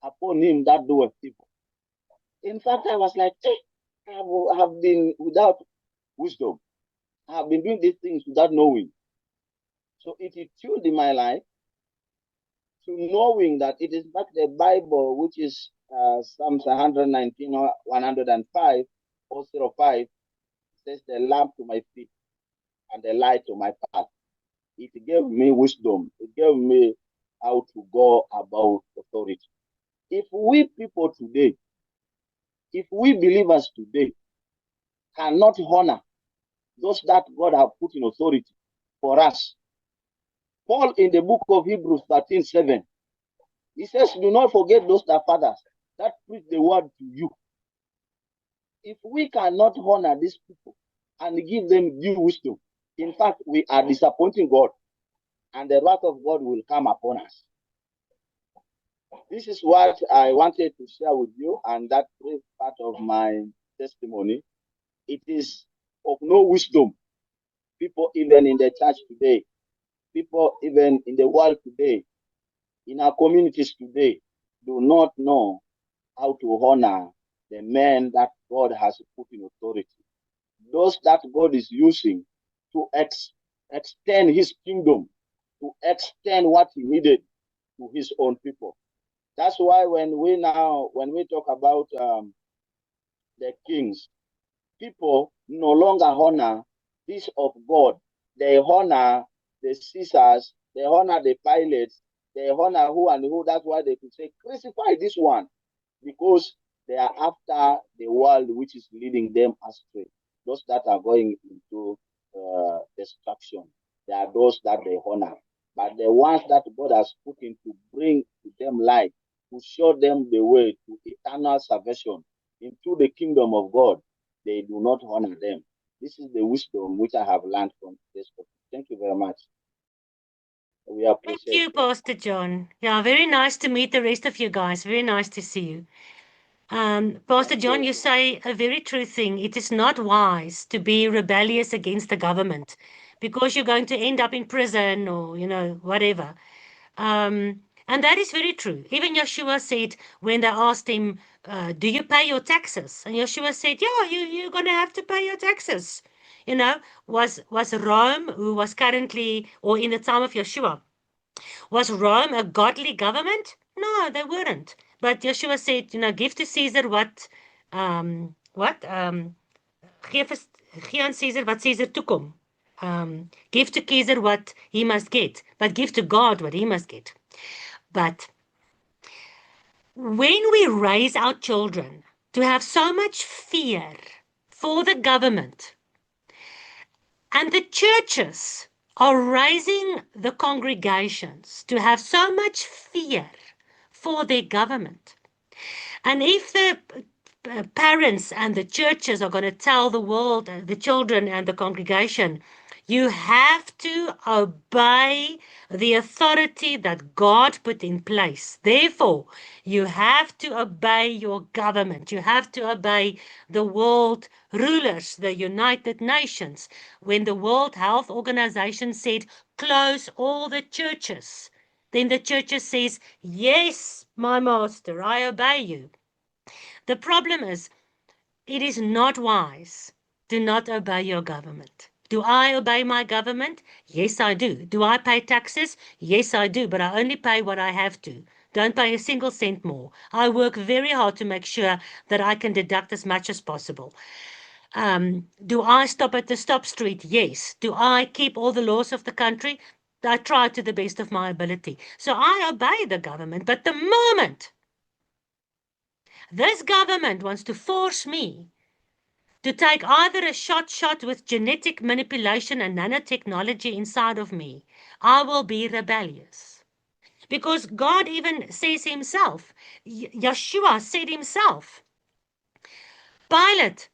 upon him that doeth evil. In fact, I was like, I have been without wisdom. I have been doing these things without knowing. So it is tuned in my life to knowing that it is back the Bible, which is Psalms 119 or 105 or 05, says the lamp to my feet and the light to my path. It gave me wisdom. It gave me how to go about authority. If we people today, if we believers today cannot honor those that God have put in authority for us, Paul in the book of Hebrews 13:7, he says, do not forget those that fathers that preach the word to you. If we cannot honor these people and give them due wisdom, in fact, we are disappointing God, and the wrath of God will come upon us. This is what I wanted to share with you, and that brief part of my testimony. It is of no wisdom. People even in the church today, people even in the world today, in our communities today, do not know how to honor the men that God has put in authority. Those that God is using to extend his kingdom, to extend what he needed to his own people. That's why when we talk about the kings, people no longer honor this of God. They honor the Caesars, they honor the Pilates, they honor who and who. That's why they could say, crucify this one, because they are after the world which is leading them astray. Those that are going into destruction, they are those that they honor. But the ones that God has put in to bring to them light, to show them the way to eternal salvation into the kingdom of God, they do not honor them. This is the wisdom which I have learned from this topic. Thank you very much. We appreciate Thank you, it. Pastor John. Yeah, very nice to meet the rest of you guys. Very nice to see you. Pastor John, you say a very true thing. It is not wise to be rebellious against the government because you're going to end up in prison or, whatever. And that is very true. Even Yeshua said when they asked him, do you pay your taxes? And Yeshua said, yeah, you're going to have to pay your taxes. Was Rome, who was currently, or in the time of Yeshua, was Rome a godly government? No, they weren't. But Yeshua said, give to Caesar gee aan Caesar wat Caesar toekom. Give to Caesar what he must get, but give to God what he must get. But when we raise our children to have so much fear for the government, and the churches are raising the congregations to have so much fear for their government. And if the parents and the churches are going to tell the world, the children and the congregation, you have to obey the authority that God put in place. Therefore, you have to obey your government. You have to obey the world rulers, the United Nations. When the World Health Organization said, close all the churches, then the churches says, yes, my master, I obey you. The problem is, it is not wise to not obey your government. Do I obey my government? Yes, I do. Do I pay taxes? Yes, I do, but I only pay what I have to. Don't pay a single cent more. I work very hard to make sure that I can deduct as much as possible. Do I stop at the stop street? Yes. Do I keep all the laws of the country? I try to the best of my ability. So I obey the government, but the moment this government wants to force me to take either a shot with genetic manipulation and nanotechnology inside of me, I will be rebellious. Because God even says himself, Yeshua said himself, Pilate,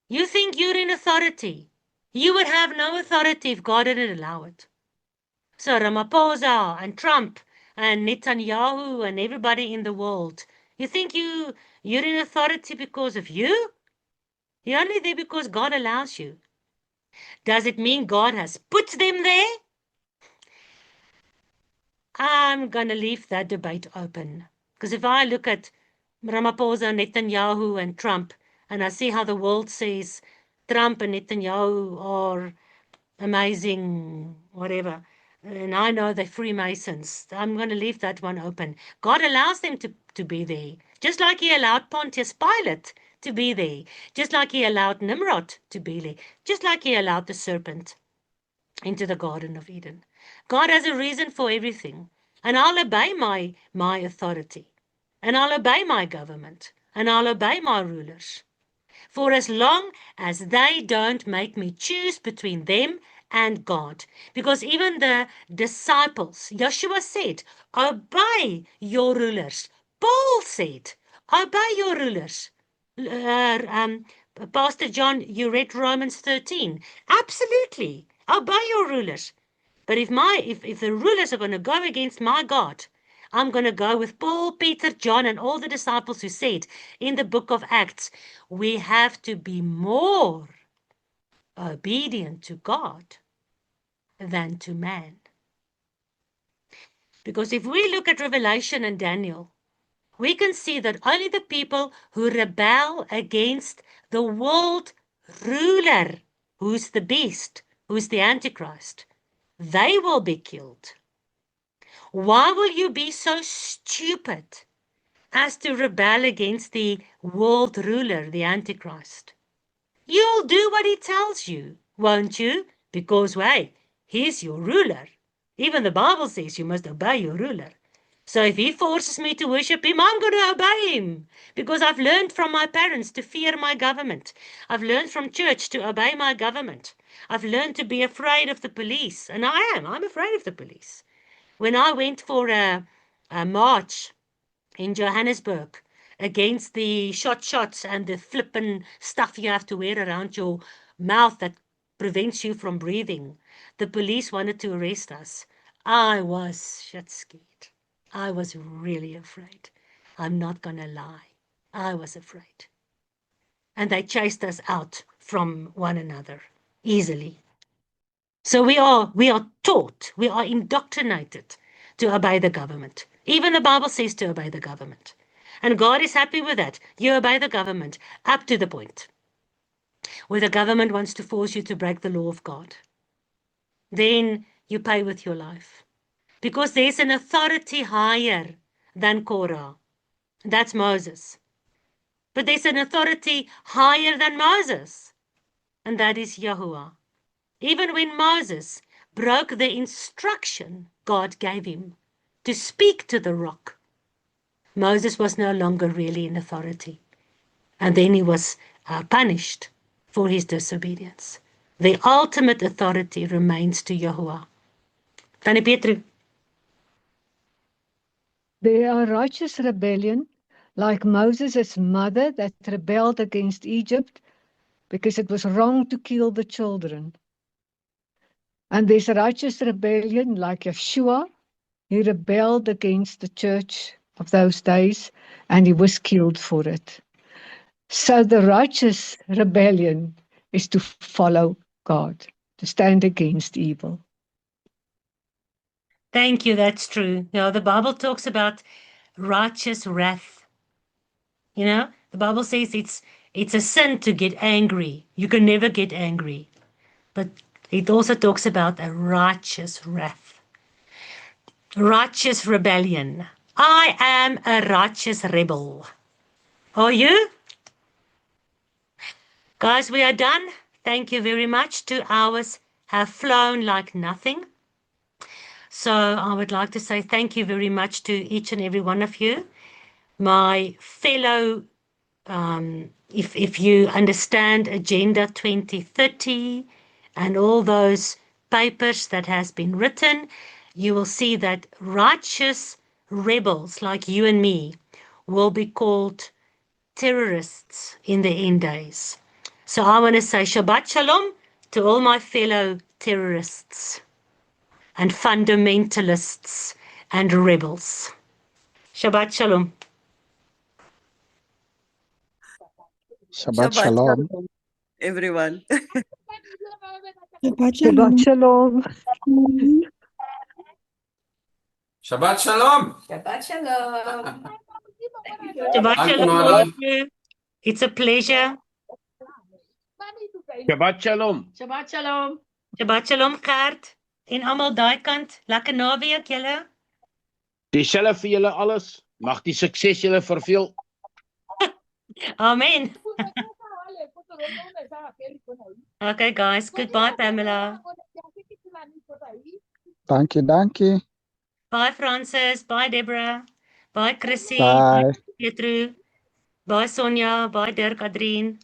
you think you're in authority. You would have no authority if God didn't allow it. So Ramaphosa and Trump and Netanyahu and everybody in the world, you think you're in authority because of you? You're only there because God allows you. Does it mean God has put them there? I'm going to leave that debate open. Because if I look at Ramaphosa, Netanyahu, and Trump, and I see how the world says Trump and Netanyahu are amazing, whatever, and I know they're Freemasons, I'm going to leave that one open. God allows them to be there, just like he allowed Pontius Pilate to be there, just like he allowed Nimrod to be there, just like he allowed the serpent into the Garden of Eden. God has a reason for everything, and I'll obey my authority, and I'll obey my government, and I'll obey my rulers, for as long as they don't make me choose between them and God. Because even the disciples, Yeshua said, obey your rulers. Paul said, obey your rulers. Pastor John, you read Romans 13. Absolutely. Obey your rulers. But if the rulers are going to go against my God, I'm going to go with Paul, Peter, John, and all the disciples who said in the book of Acts, we have to be more obedient to God than to man. Because if we look at Revelation and Daniel, we can see that only the people who rebel against the world ruler, who's the beast, who's the Antichrist, they will be killed. Why will you be so stupid as to rebel against the world ruler, the Antichrist? You'll do what he tells you, won't you? Because, hey, he's your ruler. Even the Bible says you must obey your ruler. So if he forces me to worship him, I'm going to obey him. Because I've learned from my parents to fear my government. I've learned from church to obey my government. I've learned to be afraid of the police. And I'm afraid of the police. When I went for a march in Johannesburg against the shots and the flippin' stuff you have to wear around your mouth that prevents you from breathing, the police wanted to arrest us. I was shit scared. I was really afraid. I'm not going to lie. I was afraid. And they chased us out from one another easily. So we are taught, we are indoctrinated to obey the government. Even the Bible says to obey the government. And God is happy with that. You obey the government up to the point where the government wants to force you to break the law of God. Then you pay with your life. Because there's an authority higher than Korah. That's Moses. But there's an authority higher than Moses. And that is Yahuwah. Even when Moses broke the instruction God gave him to speak to the rock, Moses was no longer really in authority. And then he was punished for his disobedience. The ultimate authority remains to Yahuwah. Tannie Petru. There are righteous rebellion, like Moses' mother that rebelled against Egypt because it was wrong to kill the children. And there's a righteous rebellion like Yeshua. He rebelled against the church of those days and he was killed for it. So the righteous rebellion is to follow God, to stand against evil. Thank you, that's true. You know, the Bible talks about righteous wrath. You know, the Bible says it's a sin to get angry. You can never get angry. But it also talks about a righteous wrath. Righteous rebellion. I am a righteous rebel. Are you? Guys, we are done. Thank you very much. 2 hours have flown like nothing. So I would like to say thank you very much to each and every one of you. My fellow, if you understand Agenda 2030 and all those papers that has been written, you will see that righteous rebels like you and me will be called terrorists in the end days. So I want to say Shabbat Shalom to all my fellow terrorists and fundamentalists and rebels. Shabbat Shalom. Shabbat Shalom. Everyone. Shabbat Shalom. Shabbat Shalom. Shabbat Shalom. Shabbat Dank u, Shalom. Nora. all of you. It's a pleasure. Shabbat Shalom. Shabbat Shalom. Shabbat Shalom, Gert. En almal daai kant. Lekker naweek, julle. Dieselfde vir julle alles. Mag die sukses julle verveel. Amen. Okay, guys. Goodbye, Pamela. Dankie, dankie. Bye, Francis. Bye, Deborah. Bye, Chrissy. Bye. Pietru. Bye, Sonja. Bye, Dirk, Adrien.